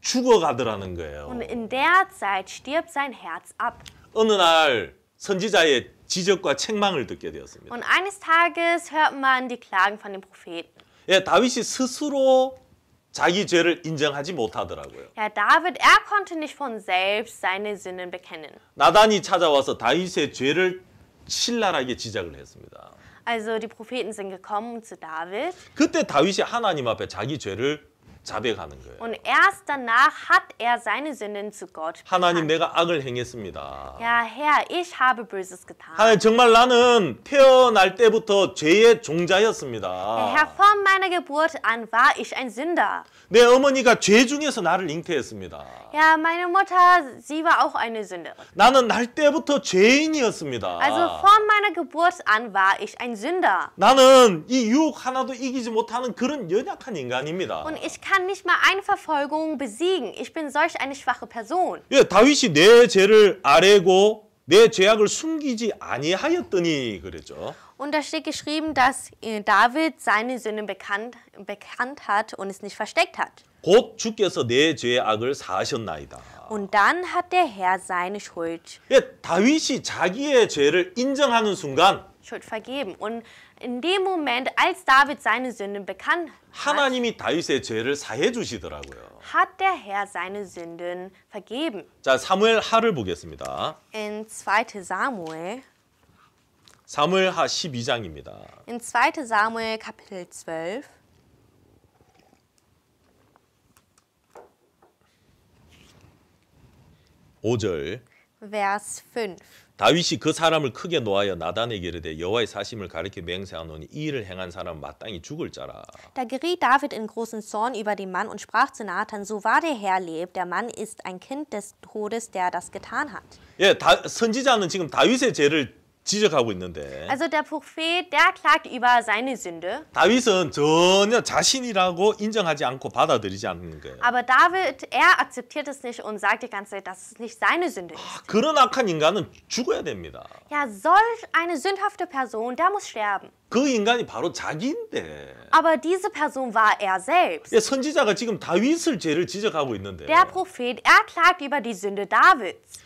죽어가더라는 거예요. Und in der Zeit stirbt sein Herz ab. 어느 날 선지자의 지적과 책망을 듣게 되었습니다. Und eines Tages hört man die Klagen von den Propheten. 예, 다윗이 스스로 자기 죄를 인정하지 못하더라고요. Ja, David, er konnte nicht von selbst seine Sünden bekennen. 나단이 찾아와서 다윗의 죄를 신랄하게 지적을 했습니다. Also die Propheten sind gekommen zu David 그때 다윗이 하나님 앞에 자기 죄를 자백하는 거예요. und erst danach hat er seine Sünden zu Gott 하나님 bekannt. 내가 악을 행했습니다. Ja, Herr, ich habe Böses getan. 하나님 정말 나는 태어날 때부터 죄의 종자였습니다. Herr, von meiner Geburt an war ich ein Sünder. 내 어머니가 죄 중에서 나를 잉태했습니다. Ja, meine Mutter, sie war auch eine Sünderin. 나는 날 때부터 죄인이었습니다. Also von meiner Geburt an war ich ein Sünder. 나는 이 유혹 하나도 이기지 못하는 그런 연약한 인간입니다. Und ich kann nicht mal eine Verfolgung besiegen. Ich bin solch eine schwache Person. 예, 다윗이 내 죄를 아뢰고 내 죄악을 숨기지 아니하였더니 그랬죠. Und da steht geschrieben, dass David seine Sünden bekannt hat und es nicht versteckt hat. 곧 주께서 내 죄악을 사하셨나이다. Und dann hat der Herr seine Schuld 예, 다윗이 자기의 죄를 인정하는 순간 vergeben. Und in dem Moment, als David seine Sünden bekannt hat, 하나님이 다윗의 죄를 사해 주시더라고요. hat der Herr seine Sünden vergeben. 자, 사무엘 하를 보겠습니다. In 2. Samuel, 사무엘 하 12장입니다. in 2. Samuel Kapitel 12, 5절 Vers 5. 다윗이 그 사람을 크게 노하여 나단에게 이르되 여호와의 사심을 가리켜 맹세하노니 이 일을 행한 사람은 마땅히 죽을 자라. Da geriet David in großen Zorn über den Mann und sprach zu Nathan, so wahr der Herr lebt, der Mann ist ein Kind des Todes, der das getan hat. 예, 선지자는 지금 다윗의 죄를 지적하고 있는데 Also der Prophet, der klagt über seine Sünde, 다윗은 전혀 자신이라고 인정하지 않고 받아들이지 않는 거예요. aber David, er akzeptiert es nicht und sagt die ganze Zeit, dass es nicht seine Sünde ist. 그런 악한 인간은 죽어야 됩니다. Ja, solch eine sündhafte Person, der muss sterben. 그 인간이 바로 자기인데. Aber diese Person war er selbst. 예, 선지자가 지금 다윗을 죄를 지적하고 있는데 Der Prophet, er klagt über die Sünde Davids.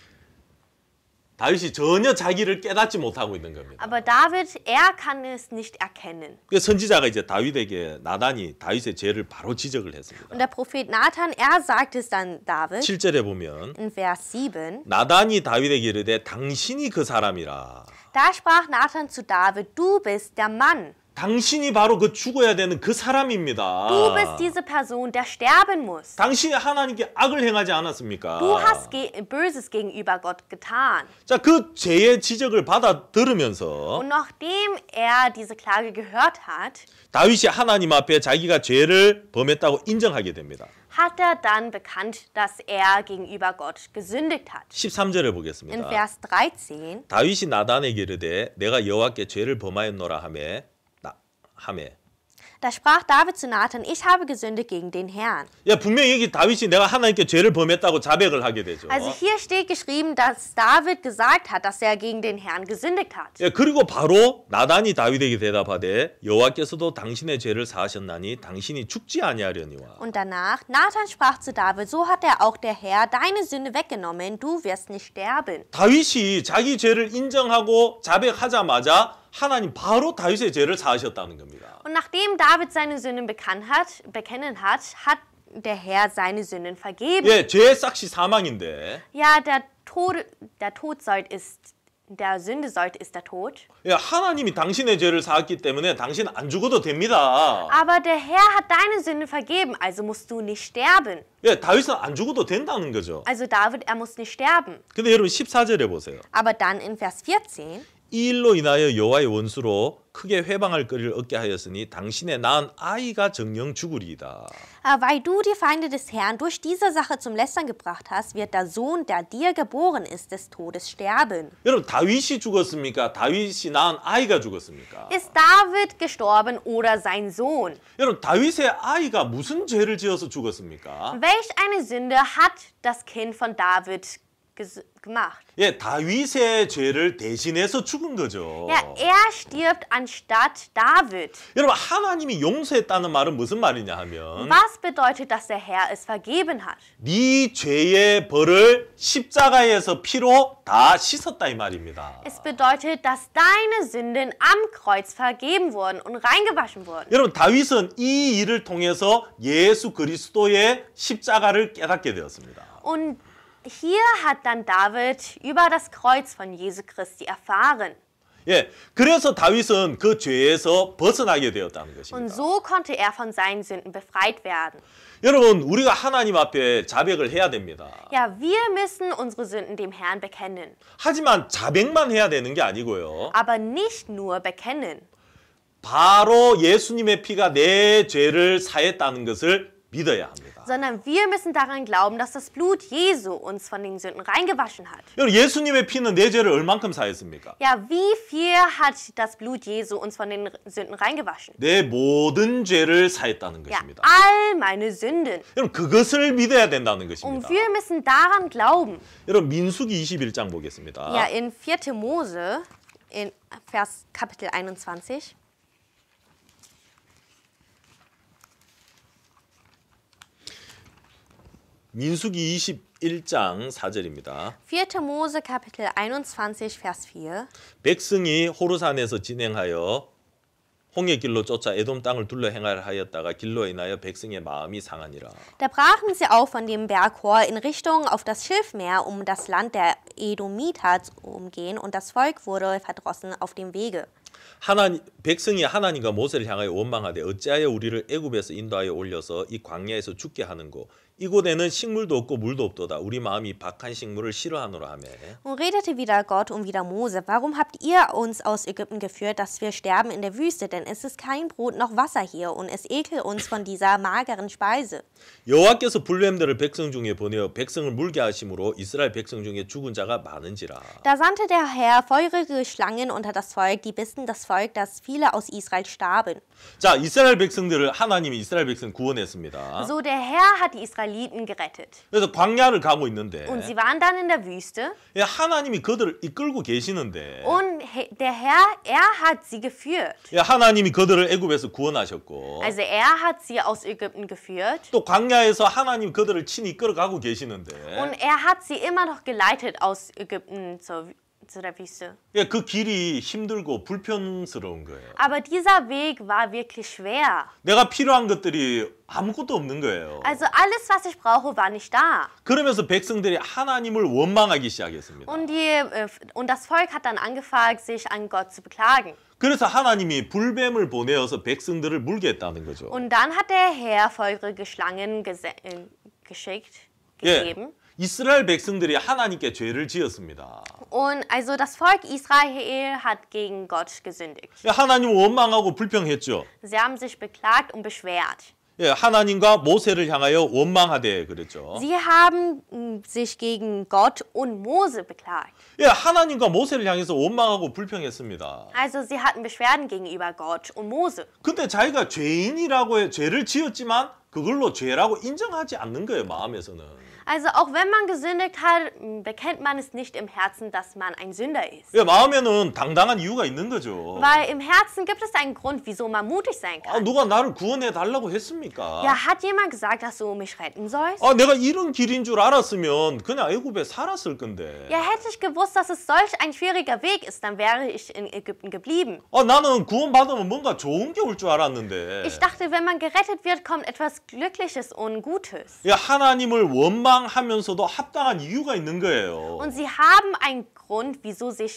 다윗이 전혀 자기를 깨닫지 못하고 있는 겁니다. Aber David, er kann es nicht erkennen. 그 선지자가 이제 다윗에게 나단이 다윗의 죄를 바로 지적을 했습니다. Und der Prophet Nathan, er sagt es dann David 7절에 보면 in Vers 7. 나단이 다윗에게 이르되 당신이 그 사람이라. Da sprach Nathan zu David, du bist der Mann. 당신이 바로 그 죽어야 되는 그 사람입니다. Du bist diese Person, der sterben muss. 당신이 하나님께 악을 행하지 않았습니까? Du hast Böses gegenüber Gott getan. 자, 그 죄의 지적을 받아 들으면서 Und nachdem er diese Klage gehört hat, 다윗이 하나님 앞에 자기가 죄를 범했다고 인정하게 됩니다. hat er dann bekannt, dass er gegenüber Gott gesündigt hat. 13절을 In 보겠습니다. Vers 13. 다윗이 나단에게 이르되 내가 여호와께 죄를 범하였노라 하매. Da sprach David zu Nathan, ich habe gesündigt gegen den Herrn. 야, 분명히 여기 다윗이 내가 하나님께 죄를 범했다고 자백을 하게 되죠. Also hier steht geschrieben, dass David gesagt hat, dass er gegen den Herrn gesündigt hat. 예, 그리고 바로 나단이 다윗에게 대답하되 여호와께서도 당신의 죄를 사하셨나니 당신이 죽지 아니하려니와. Und danach, Nathan sprach zu David, so hat er auch der Herr deine Sünde weggenommen, du wirst nicht sterben. 다윗이 자기 죄를 인정하고 자백하자마자 하나님 바로 다윗의 죄를 사하셨다는 겁니다. Und nachdem David seine Sünden bekennen hat, hat der Herr seine Sünden vergeben. 예, 죄의 싹시 사망인데 Ja, der Sündesold ist der Tod. 예, 하나님이 당신의 죄를 사했기 때문에 당신 안 죽어도 됩니다. Aber der Herr hat deine Sünde vergeben, also musst du nicht sterben. 예, 다윗은 안 죽어도 된다는 거죠. Also David, er muss nicht sterben. 근데 여러분 14절에 보세요. Aber dann in Vers 14, 이 일로 인하여 여호와의 원수로 크게 회방할 거리를 얻게 하였으니 당신의 낳은 아이가 정령 죽으리이다. weil du die Feinde des Herrn durch diese Sache zum Lästern gebracht hast, wird der Sohn, der dir geboren ist, des Todes sterben. 여러분 다윗이 죽었습니까? 다윗이 낳은 아이가 죽었습니까? Ist David gestorben oder sein Sohn? 여러분 다윗의 아이가 무슨 죄를 지어서 죽었습니까? Welch eine Sünde hat das Kind von David gemacht? 예, 다윗의 죄를 대신해서 죽은 거죠. Ja, er stirbt anstatt David. 여러분 하나님이 용서했다는 말은 무슨 말이냐 하면 Was bedeutet, dass der Herr es vergeben hat? 네 죄의 벌을 십자가에서 피로 다 씻었다 이 말입니다. Es bedeutet, dass deine Sünden am Kreuz vergeben wurden und reingewaschen wurden. 여러분 다윗은 이 일을 통해서 예수 그리스도의 십자가를 깨닫게 되었습니다. Und hier hat dann David über das Kreuz von Jesu Christi erfahren. 예, 그래서 다윗은 그 죄에서 벗어나게 되었다는 Und 것입니다. so konnte er von seinen Sünden befreit werden. 여러분 우리가 하나님 앞에 자백을 해야 됩니다. Ja, wir müssen unsere Sünden dem Herrn bekennen. 하지만 자백만 해야 되는 게 아니고요. Aber nicht nur bekennen. 바로 예수님의 피가 내 죄를 사했다는 것을 믿어야 합니다. Sondern wir müssen daran glauben, dass das Blut Jesu uns von den Sünden reingewaschen hat. 여러분 예수님의 피는 내 죄를 얼만큼 사했습니까? Ja, wie viel hat das Blut Jesu uns von den Sünden reingewaschen? 내 모든 죄를 사했다는 Ja, 것입니다. all meine Sünden. 여러분 그것을 믿어야 된다는 Und 것입니다. wir müssen daran glauben. 여러분 민수기 21장 보겠습니다. Ja, in 4. Mose, in Vers Kapitel 21. 민수기 21장 4절입니다. 4. Mose, Kapitel 21, Vers 4. 백성이 호르산에서 진행하여 홍해길로 쫓아 에돔 땅을 둘러 행하려 하였다가 길로 인하여 백성의 마음이 상하니라. Da brachen sie auf von dem Berg Hor in Richtung auf das Schilfmeer, um das Land der Edomiter zu umgehen, und das Volk wurde verdrossen auf dem Wege. 백성이 하나님과 모세를 향하여 원망하되 어찌하여 우리를 애굽에서 인도하여 올려서 이 광야에서 죽게 하는고 이곳에는 식물도 없고 물도 없도다. 우리 마음이 박한 식물을 싫어하노라 하매. Und redete wieder Gott und wieder Mose: Warum habt ihr uns aus Ägypten geführt, dass wir sterben in der Wüste? Denn es ist kein Brot noch Wasser hier, und es ekelt uns von dieser mageren Speise. 여호와께서 불뱀들을 백성 중에 보내어 백성을 물게 하심으로 이스라엘 백성 중에 죽은 자가 많은지라. Da sandte der Herr feurige Schlangen unter das Volk, die bissen das Volk, dass viele aus Israel starben. 자, 이스라엘 백성들을 하나님이 이스라엘 백성 구원했습니다. So der Herr hat die Israeliten gerettet. 그래서 광야를 가고 있는데 Und sie waren dann in der Wüste. 예, 하나님이 그들을 이끌고 계시는데 Und der Herr, er hat sie geführt. 예, 하나님이 그들을 애굽에서 구원하셨고 Also er hat sie aus Ägypten geführt. 또 광야에서 하나님 그들을 친히 이끌어가고 계시는데 Und er hat sie immer noch geleitet aus Ägypten zu der Wüste. 예, 그 길이 힘들고 불편스러운 거예요. Aber dieser Weg war wirklich schwer. 내가 필요한 것들이 아무것도 없는 거예요. Also alles, was ich brauche, war nicht da. 그러면서 백성들이 하나님을 원망하기 시작했습니다. Und das Volk hat dann angefangen, sich an Gott zu beklagen. 그래서 하나님이 불뱀을 보내어서 백성들을 물게 했다는 거죠. Und dann hat der Herr feurige Schlangen gegeben. 이스라엘 백성들이 하나님께 죄를 지었습니다. Und also das Volk Israel hat gegen Gott gesündigt. 하나님을 원망하고 불평했죠. Sie haben sich beklagt und beschwert. 예, 하나님과 모세를 향하여 원망하되 그랬죠. Sie haben sich gegen Gott und Mose beklagt. 예, 하나님과 모세를 향해서 원망하고 불평했습니다. Also sie hatten Beschwerden gegenüber Gott und Mose. 근데 자기가 죄인이라고 죄를 지었지만 그걸로 죄라고 인정하지 않는 거예요, 마음에서는. Also auch wenn man gesündigt hat, bekennt man es nicht im Herzen, dass man ein Sünder ist. 예, 마음에는 당당한 이유가 있는 거죠. Weil im Herzen gibt es einen Grund, wieso man mutig sein 아, kann. 누가 나를 구원해 달라고 했습니까? Ja, hat jemand gesagt, dass du mich retten sollst? 아, 내가 이런 길인 줄 알았으면 그냥 애굽에 살았을 건데. Ja, hätte ich gewusst, dass es solch ein schwieriger Weg ist, dann wäre ich in Ägypten geblieben. 아, 나는 구원받으면 뭔가 좋은 게 올 줄 알았는데. Ich dachte, wenn man gerettet wird, kommt etwas Glückliches und Gutes. 예, 하나님을 원망하면서도 합당한 이유가 있는 거예요. Und sie haben einen Grund, wieso sie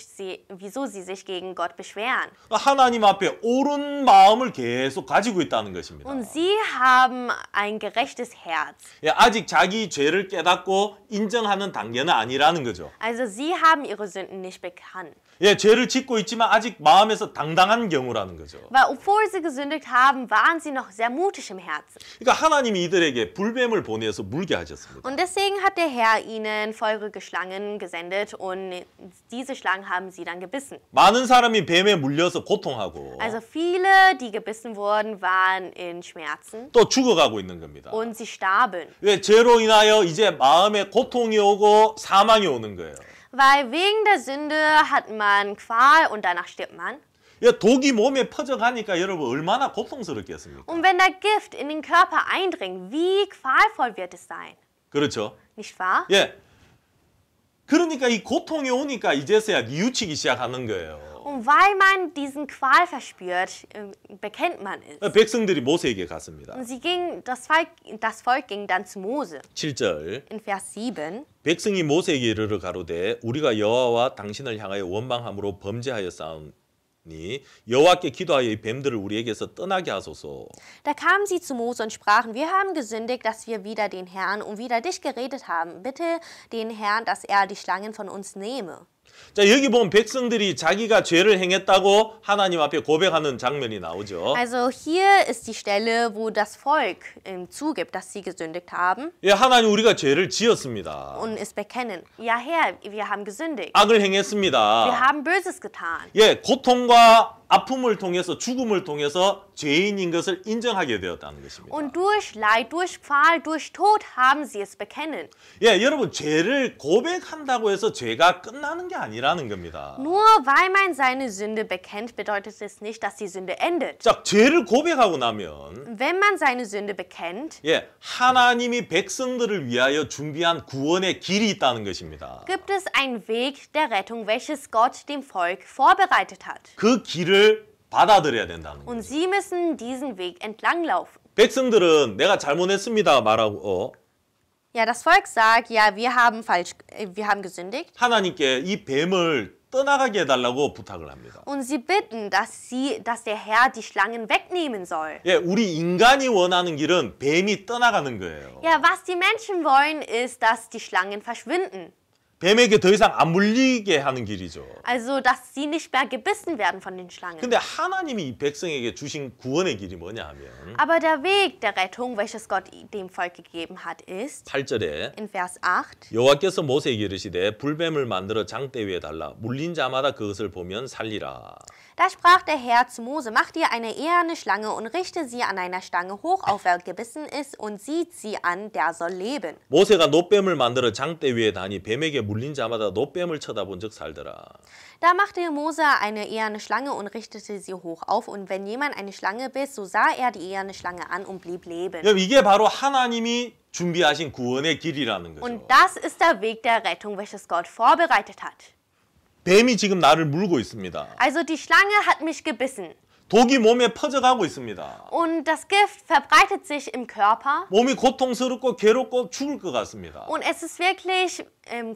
sich gegen Gott beschweren. 하나님 앞에 옳은 마음을 계속 가지고 있다는 것입니다. Und sie haben ein gerechtes Herz. 예, 아직 자기 죄를 깨닫고 인정하는 단계는 아니라는 거죠. Also sie haben ihre Sünden nicht bekannt. 예, 죄를 짓고 있지만 아직 마음에서 당당한 경우라는 거죠. Weil obwohl sie gesündigt haben, waren sie noch sehr mutig im Herzen. 그러니까 하나님이 이들에게 불뱀을 보내서 물게 하셨습니다. Und deswegen hat der Herr ihnen feurige Schlangen gesendet und diese Schlangen haben sie dann gebissen. 많은 사람이 뱀에 물려서 고통하고 Also viele, die gebissen wurden, waren in Schmerzen 또 죽어가고 있는 겁니다. und sie starben. 왜 죄로 인하여 이제 마음에 고통이 오고 사망이 오는 거예요. Weil wegen der Sünde hat man Qual und danach stirbt man. 예, 독이 몸에 퍼져가니까 여러분 얼마나 고통스럽겠습니까? Und wenn der Gift in den Körper eindringt, wie qualvoll wird es sein? 그렇죠? Nicht wahr? 예. 그러니까 이 고통이 오니까 이제서야 뉘우치기 시작하는 거예요. Und weil man diesen Qual verspürt, bekennt man es. 백성들이 모세에게 갔습니다. Und das Volk ging dann zu Mose. 7절 In Vers 7. 백성이 모세에게 이르러 가로되 우리가 여호와와 당신을 향하여 원망함으로 범죄하였사오니 여호와께 기도하여 이 뱀들을 우리에게서 떠나게 하소서. Da kamen sie zu Mose und sprachen, wir haben gesündigt, dass wir wider den Herrn und wider dich geredet haben. Bitte den Herrn, dass er die Schlangen von uns nehme. 자, 여기 보면 백성들이 자기가 죄를 행했다고 하나님 앞에 고백하는 장면이 나오죠. Also hier ist die Stelle, wo das Volk zugibt, dass sie gesündigt haben 예, 하나님 우리가 죄를 지었습니다. und es bekennen. Ja, Herr, wir haben gesündigt. 악을 Wir 행했습니다. haben Böses getan. 예, 고통과 아픔을 통해서 죽음을 통해서 죄인인 것을 인정하게 되었다는 것입니다. Und durch Leid, durch Qual, durch Tod haben sie es bekennen. 예, 여러분 죄를 고백한다고 해서 죄가 끝나는 게 아니라는 겁니다. Nur weil man seine Sünde bekennt, bedeutet es nicht, dass die Sünde endet. 자, 죄를 고백하고 나면 Wenn man seine Sünde bekennt, 예, 하나님이 백성들을 위하여 준비한 구원의 길이 있다는 것입니다. gibt es einen Weg der Rettung, welches Gott dem Volk vorbereitet hat. 그 길을 받아들여야 된다는 거예요. Und sie müssen diesen Weg entlanglaufen. 백성들은 내가 잘못했습니다 말하고 Ja, das Volk sagt, ja, wir haben gesündigt. 하나님께 이 뱀을 떠나가게 해달라고 부탁을 합니다. Und sie bitten, dass der Herr die Schlangen wegnehmen soll. 예, 우리 인간이 원하는 길은 뱀이 떠나가는 거예요. Ja, was die Menschen wollen, ist, dass die Schlangen verschwinden. 뱀에게 더 이상 안 물리게 하는 길이죠. Also, dass sie nicht mehr gebissen werden von den Schlangen. 근데 하나님이 이 백성에게 주신 구원의 길이 뭐냐 하면 Aber der Weg der Rettung, welches Gott dem Volk gegeben hat, ist 8절에 in Vers 8. 여호와께서 모세에게 이르시되 불뱀을 만들어 장대 위에 달라 물린 자마다 그것을 보면 살리라. Da sprach der Herr zu Mose, mach dir eine eherne Schlange und richte sie an einer Stange hoch auf, wer gebissen ist, und sieht sie an, der soll leben. 모세가 노뱀을 만들어 장대 위에 다니 뱀에게 물린 자마다 노뱀을 쳐다본 적 살더라. Da machte Mose eine eherne Schlange und richtete sie hoch auf, und wenn jemand eine Schlange biss, so sah er die eherne Schlange an und blieb leben. 이게 바로 하나님이 준비하신 구원의 길이라는 거죠. Und das ist der Weg der Rettung, welches Gott vorbereitet hat. 뱀이 지금 나를 물고 있습니다. Also die Schlange hat mich gebissen. 독이 몸에 퍼져가고 있습니다. Und das Gift verbreitet sich im Körper. 몸이 고통스럽고 괴롭고 죽을 것 같습니다. Und es ist wirklich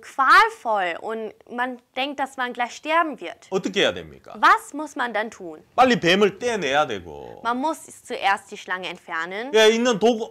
qualvoll und man denkt, dass man gleich sterben wird. 어떻게 해야 됩니까? Was muss man dann tun? 빨리 뱀을 떼내야 되고 Man muss zuerst die Schlange entfernen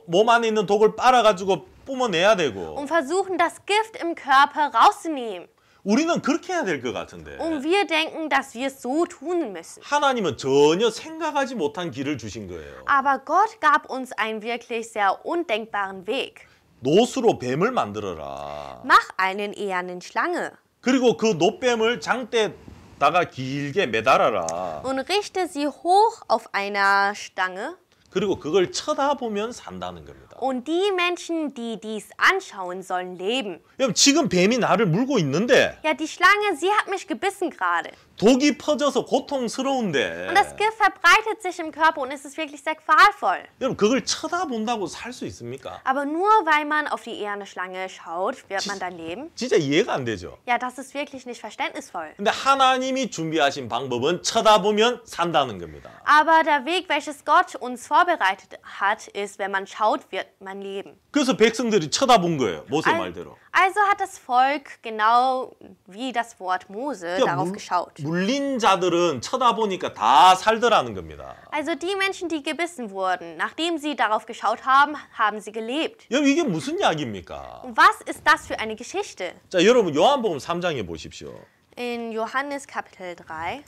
몸 안에 있는 독을 빨아가지고 뿜어내야 되고 und versuchen, das Gift im Körper rauszunehmen. 우리는 그렇게 해야 될 것 같은데 Und wir denken, dass wir es so tun müssen. 하나님은 전혀 생각하지 못한 길을 주신 거예요. Aber Gott gab uns einen wirklich sehr undenkbaren Weg. 노수로 뱀을 만들어라. Mach einen ehernen Schlange 그리고 그 노뱀을 장대다가 길게 매달아라. und richte sie hoch auf einer Stange. 그리고 그걸 쳐다보면 산다는 겁니다. Und die Menschen, die dies anschauen, sollen leben. 여러분 지금 뱀이 나를 물고 있는데 Ja, die Schlange, sie hat mich gebissen gerade. 독이 퍼져서 고통스러운데 Und das Gift verbreitet sich im Körper und es ist wirklich sehr qualvoll. 여러분 그걸 쳐다본다고 살 수 있습니까? Aber nur weil man auf die eherne Schlange schaut, wird man dann leben? 진짜 이해가 안 되죠. Ja, das ist wirklich nicht verständnisvoll. 근데 하나님이 준비하신 방법은 쳐다보면 산다는 겁니다. Aber der Weg, welches Gott uns vorbereitet hat, ist, wenn man schaut, wird man leben. 그래서 백성들이 쳐다본 거예요. 모세 말대로. Also hat das Volk genau wie das Wort Mose darauf geschaut. 물린 자들은 쳐다보니까 다 살더라는 겁니다. Also die Menschen, die gebissen wurden, nachdem sie darauf geschaut haben, haben sie gelebt. 여러분 이게 무슨 이야기입니까? Und was ist das für eine Geschichte? 자, 여러분 요한복음 3장에 보십시오. In Johannes Kapitel 3.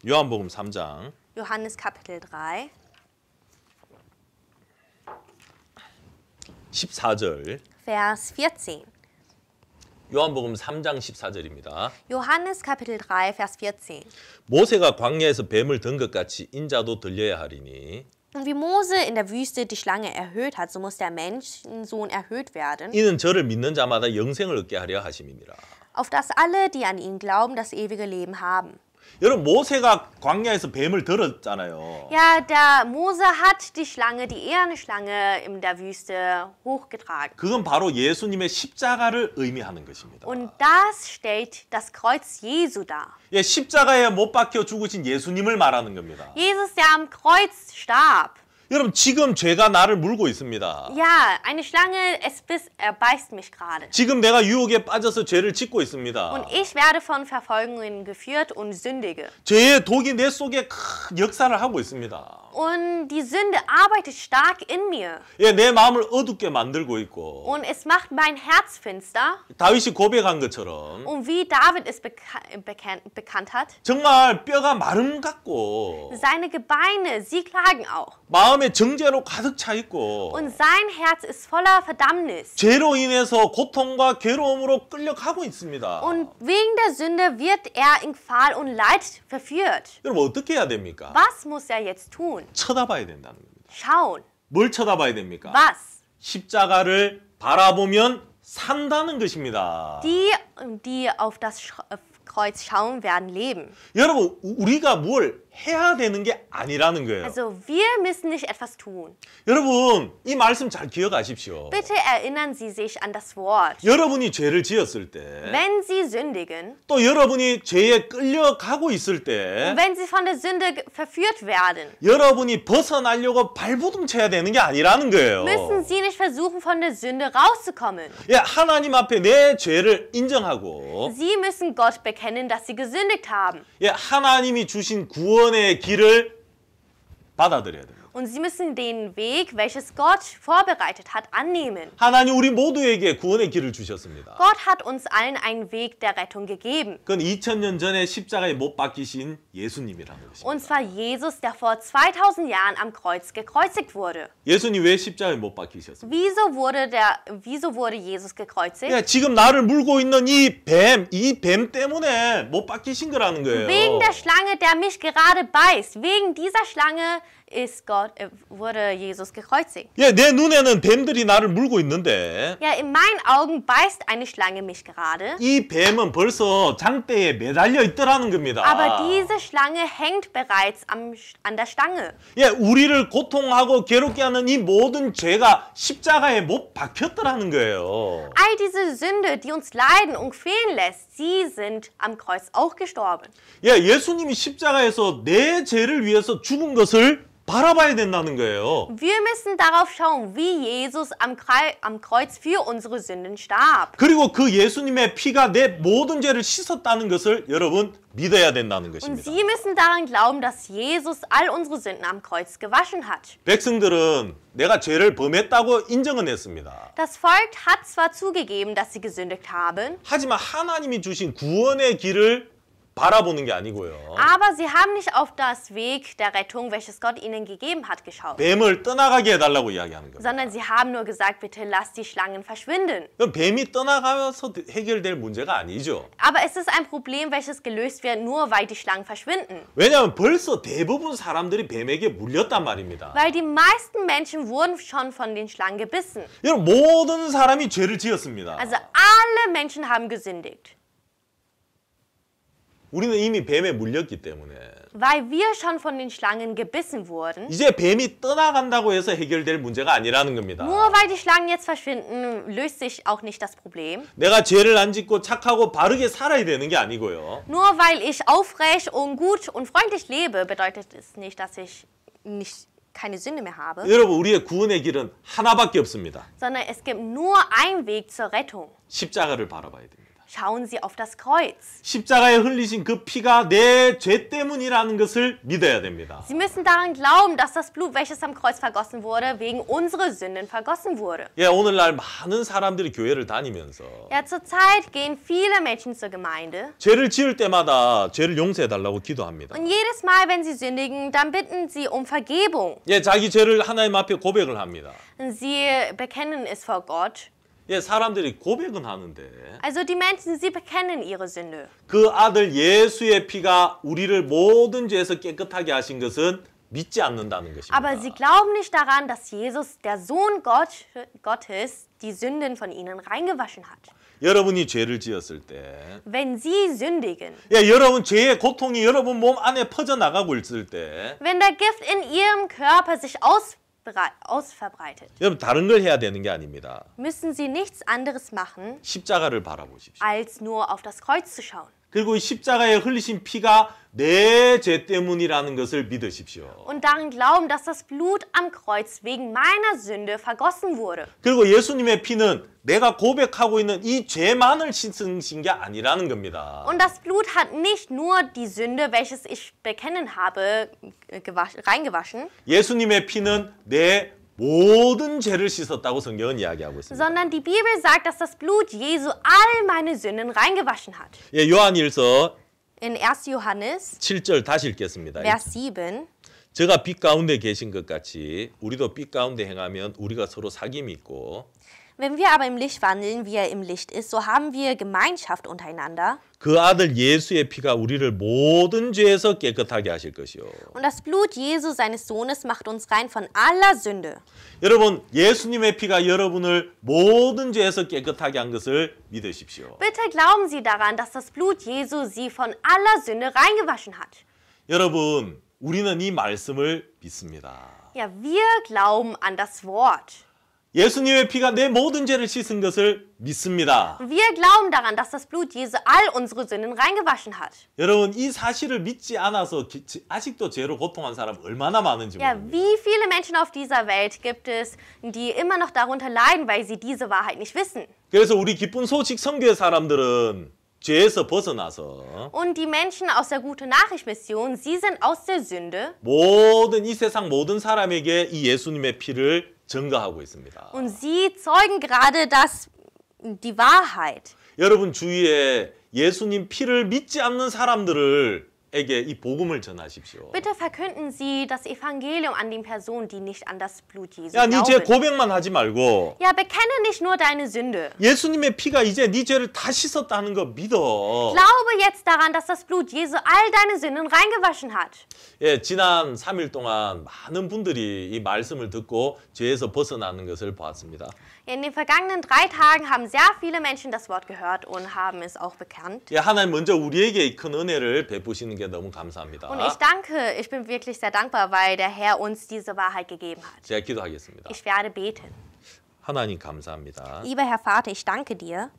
요한복음 3장 Johannes Kapitel 3. 14절. Vers 14. 요한복음 3장 14절입니다. Johannes Kapitel 3, Vers 14. 모세가 광야에서 뱀을 든 것 같이 인자도 들려야 하리니 Und wie Mose in der Wüste die Schlange erhöht hat, so muss der Menschensohn erhöht werden, 이는 저를 믿는 자마다 영생을 얻게 하려 하심이니라. auf dass alle, die an ihn glauben, das ewige Leben haben. 여러분 모세가 광야에서 뱀을 들었잖아요. Ja, der Mose hat die Schlange, die eherne Schlange in der Wüste hochgetragen. 그건 바로 예수님의 십자가를 의미하는 것입니다. Und das stellt das Kreuz Jesu dar. 예, 십자가에 못 박혀 죽으신 예수님을 말하는 겁니다. Jesus, der am Kreuz starb. 여러분 지금 죄가 나를 물고 있습니다. Ja, eine Schlange, er beißt mich gerade. 지금 내가 유혹에 빠져서 죄를 짓고 있습니다. Und ich werde von Verfolgungen geführt und sündige. 죄의 독이 내 속에 큰 역사를 하고 있습니다. Und die Sünde arbeitet stark in mir. 예, 내 마음을 어둡게 만들고 있고 Und es macht mein Herz finster. 다윗이 고백한 것처럼 Und wie David es bekannt hat, 정말 뼈가 마름 같고 seine Gebeine, sie klagen auch. 마음에 정죄로 가득 차 있고 Und sein Herz ist voller Verdammnis. 죄로 인해서 고통과 괴로움으로 끌려가고 있습니다. Und wegen der Sünde wird er in Qual und Leid verführt. 여러분 어떻게 해야 됩니까? Was muss er jetzt tun? 쳐다봐야 된다는 겁니다. Schauen. 뭘 쳐다봐야 됩니까? Was? 십자가를 바라보면 산다는 것입니다. Die auf das Kreuz schauen, werden leben. 여러분 우리가 뭘 해야 되는 게 아니라는 거예요. Also wir müssen nicht etwas tun. 여러분 이 말씀 잘 기억하십시오. Bitte erinnern Sie sich an das Wort. 여러분이 죄를 지었을 때, Wenn Sie sündigen, 또 여러분이 죄에 끌려가고 있을 때, wenn Sie von der Sünde verführt werden, 여러분이 벗어나려고 발부둥 쳐야 되는 게 아니라는 거예요. müssen Sie nicht versuchen, von der Sünde rauszukommen. 예, 하나님 앞에 내 죄를 인정하고, Sie müssen Gott bekennen, dass Sie gesündigt haben. 예, 하나님이 주신 구원의 길을 받아들여야 됩니다. Und Sie müssen den Weg, welches Gott vorbereitet hat, annehmen. 하나님 우리 모두에게 구원의 길을 주셨습니다. Gott hat uns allen einen Weg der Rettung gegeben. 그건 2000년 전에 십자가에 못 박히신 예수님이라는 것입니다. Und zwar Jesus, der vor 2000 Jahren am Kreuz gekreuzigt wurde. 예수님 왜 십자가에 못 박히셨습니까? Wieso wurde Jesus gekreuzigt? 예, 지금 나를 물고 있는 이 뱀 때문에 못 박히신 거라는 거예요. Wegen der Schlange, der mich gerade beißt. Wegen dieser Schlange ist wurde Jesus gekreuzigt. 예, 내 눈에는 뱀들이 나를 물고 있는데 Ja, in meinen Augen beißt eine Schlange mich gerade. 이 뱀은 벌써 장대에 매달려 있더라는 겁니다. Aber diese Schlange hängt bereits an der Stange. 예, 우리를 고통하고 괴롭게 하는 이 모든 죄가 십자가에 못 박혔더라는 거예요. All diese Sünde, die uns leiden und quälen lässt, sie sind am Kreuz auch gestorben. 예, 예수님이 십자가에서 내 죄를 위해서 죽은 것을 바라봐야 된다는 거예요. Wir müssen darauf schauen, wie Jesus am Kreuz für unsere Sünden starb. 그리고 그 예수님의 피가 내 모든 죄를 씻었다는 것을 여러분 믿어야 된다는 Und 것입니다. Sie müssen daran glauben, dass Jesus all unsere Sünden am Kreuz gewaschen hat. 백성들은 내가 죄를 범했다고 인정은 했습니다. Das Volk hat zwar zugegeben, dass sie gesündigt haben, 하지만 하나님이 주신 구원의 길을 바라보는 게 아니고요. aber sie haben nicht auf das Weg der Rettung, welches Gott ihnen gegeben hat, geschaut, 뱀을 떠나가게 해달라고 이야기하는 겁니다. sondern sie haben nur gesagt, bitte lasst die Schlangen verschwinden. 그럼 뱀이 떠나가서 해결될 문제가 아니죠. Aber es ist ein Problem, welches gelöst wird, nur weil die Schlangen verschwinden. 왜냐하면 벌써 대부분 사람들이 뱀에게 물렸단 말입니다. Weil die meisten Menschen wurden schon von den Schlangen gebissen. 여러분 모든 사람이 죄를 지었습니다. Also alle Menschen haben gesündigt. 우리는 이미 뱀에 물렸기 때문에 Weil wir schon von den Schlangen gebissen wurden, 이제 뱀이 떠나간다고 해서 해결될 문제가 아니라는 겁니다. nur weil die Schlangen jetzt verschwinden, löst sich auch nicht das Problem. 내가 죄를 안 짓고 착하고 바르게 살아야 되는 게 아니고요. Nur weil ich aufrecht und gut und freundlich lebe, bedeutet es nicht, dass ich keine Sünde mehr habe, 여러분 우리의 구원의 길은 하나밖에 없습니다. sondern es gibt nur einen Weg zur Rettung. 십자가를 바라봐야 됩니다. Schauen Sie auf das Kreuz. 십자가에 흘리신 그 피가 내 죄 때문이라는 것을 믿어야 됩니다. Sie müssen daran glauben, dass das Blut, welches am Kreuz vergossen wurde, wegen unserer Sünden vergossen wurde. 예, 오늘날 많은 사람들이 교회를 다니면서 Ja, zurzeit gehen viele Menschen zur Gemeinde. 죄를 지을 때마다 죄를 용서해 달라고 기도합니다. Und jedes Mal, wenn sie sündigen, dann bitten sie um Vergebung. 예, 자기 죄를 하나님 앞에 고백을 합니다. Und sie bekennen es vor Gott. 예, 사람들이 고백은 하는데 Also die Menschen, sie bekennen ihre Sünde. 그 아들 예수의 피가 우리를 모든 죄에서 깨끗하게 하신 것은 믿지 않는다는 것입니다. Aber sie glauben nicht daran, dass Jesus, der Sohn Gottes, die Sünden von ihnen reingewaschen hat. 여러분이 죄를 지었을 때 Wenn sie sündigen, 예, 여러분 죄의 고통이 여러분 몸 안에 퍼져나가고 있을 때 wenn der Gift in ihrem Körper sich ausverbreitet, 여러분 다른 걸 해야 되는 게 아닙니다. müssen sie nichts anderes machen, 십자가를 바라보십시오. als nur auf das Kreuz zu schauen. 그리고 이 십자가에 흘리신 피가 내 죄 때문이라는 것을 믿으십시오. Und daran glauben, dass das Blut am Kreuz wegen meiner Sünde vergossen wurde. 그리고 예수님의 피는 내가 고백하고 있는 이 죄만을 씻으신 게 아니라는 겁니다. Und das Blut hat nicht nur die Sünde, welches ich bekennen habe, reingewaschen, 예수님의 피는 내 모든 죄를 씻었다고 성경은 이야기하고 있습니다. sondern die Bibel sagt, dass das Blut Jesu all meine Sünden reingewaschen hat. 예, 요한일서 In 1. Johannes, 7절 다시 읽겠습니다. Vers 7. 저가 빛 가운데 계신 것 같이 우리도 빛 가운데 행하면 우리가 서로 사귐이 있고 Wenn wir aber im Licht wandeln, wie er im Licht ist, so haben wir Gemeinschaft untereinander. 그 아들 예수의 피가 우리를 모든 죄에서 깨끗하게 하실 것이요. Und das Blut Jesu, seines Sohnes, macht uns rein von aller Sünde. 여러분, 예수님의 피가 여러분을 모든 죄에서 깨끗하게 한 것을 믿으십시오. Bitte glauben Sie daran, dass das Blut Jesu sie von aller Sünde reingewaschen hat. 여러분, 우리는 이 말씀을 믿습니다. Ja, wir glauben an das Wort. 예수님의 피가 내 모든 죄를 씻은 것을 믿습니다. Wir glauben daran, dass das Blut Jesu all unsere Sünden reingewaschen hat. 여러분, 이 사실을 믿지 않아서 아직도 죄로 고통한 사람 얼마나 많은지 Ja, 모릅니다. wie viele Menschen auf dieser Welt gibt es, die immer noch darunter leiden, weil sie diese Wahrheit nicht wissen? 그래서 우리 기쁜 소식 선교의 사람들은 죄에서 벗어나서 Und die Menschen aus der Gute-Nachricht-Mission, sie sind aus der Sünde 모든 이 세상 모든 사람에게 이 예수님의 피를 증거하고 있습니다. und sie zeugen gerade die Wahrheit. 여러분 주위에 예수님 피를 믿지 않는 사람들을 에게 이 복음을 전하십시오. Bitte verkünden Sie das Evangelium an den Personen, die nicht an das Blut Jesu 야, 네 죄 glauben. 고백만 하지 말고 Ja, bekenne nicht nur deine Sünde. 예수님의 피가 이제 네 죄를 다 씻었다는 거 믿어. Glaube jetzt daran, dass das Blut Jesu all deine Sünden reingewaschen hat. 예, 지난 3일 동안 많은 분들이 이 말씀을 듣고 죄에서 벗어나는 것을 보았습니다. In den vergangenen 3 Tagen haben sehr viele Menschen das Wort gehört und haben es auch bekannt. 예, 하나님 먼저 우리에게 이 큰 은혜를 베푸시는 게 너무 감사합니다. Und ich bin wirklich sehr dankbar, weil der Herr uns diese Wahrheit gegeben hat. 제가 기도하겠습니다. Ich werde beten. 하나님 감사합니다. Lieber Herr Vater, ich danke dir.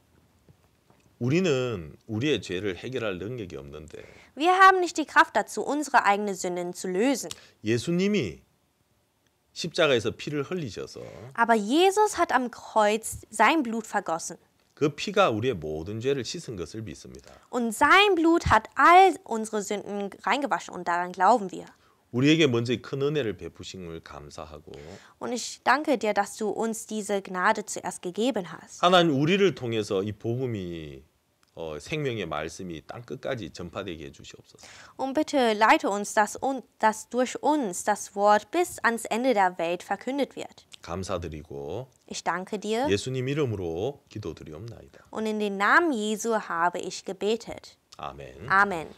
우리는 우리의 죄를 해결할 능력이 없는데 Wir haben nicht die Kraft dazu, unsere eigenen Sünden zu lösen. 예수님이 십자가에서 피를 흘리셔서 Aber Jesus hat am Kreuz sein Blut vergossen. 그 피가 우리의 모든 죄를 씻은 것을 믿습니다. Und sein Blut hat all unsere Sünden reingewaschen und daran glauben wir. 우리에게 먼저 큰 은혜를 베푸신 걸 감사하고 Und ich danke dir, dass du uns diese Gnade zuerst gegeben hast. 하나님 우리를 통해서 이 복음이 생명의 말씀이 땅 끝까지 전파되게 해주시옵소서. Und bitte leite uns, dass durch uns das Wort bis ans Ende der Welt verkündet wird. 감사드리고 Ich danke dir 예수님 이름으로 기도드리옵나이다. und in den Namen Jesu habe ich gebetet. 아멘. Amen.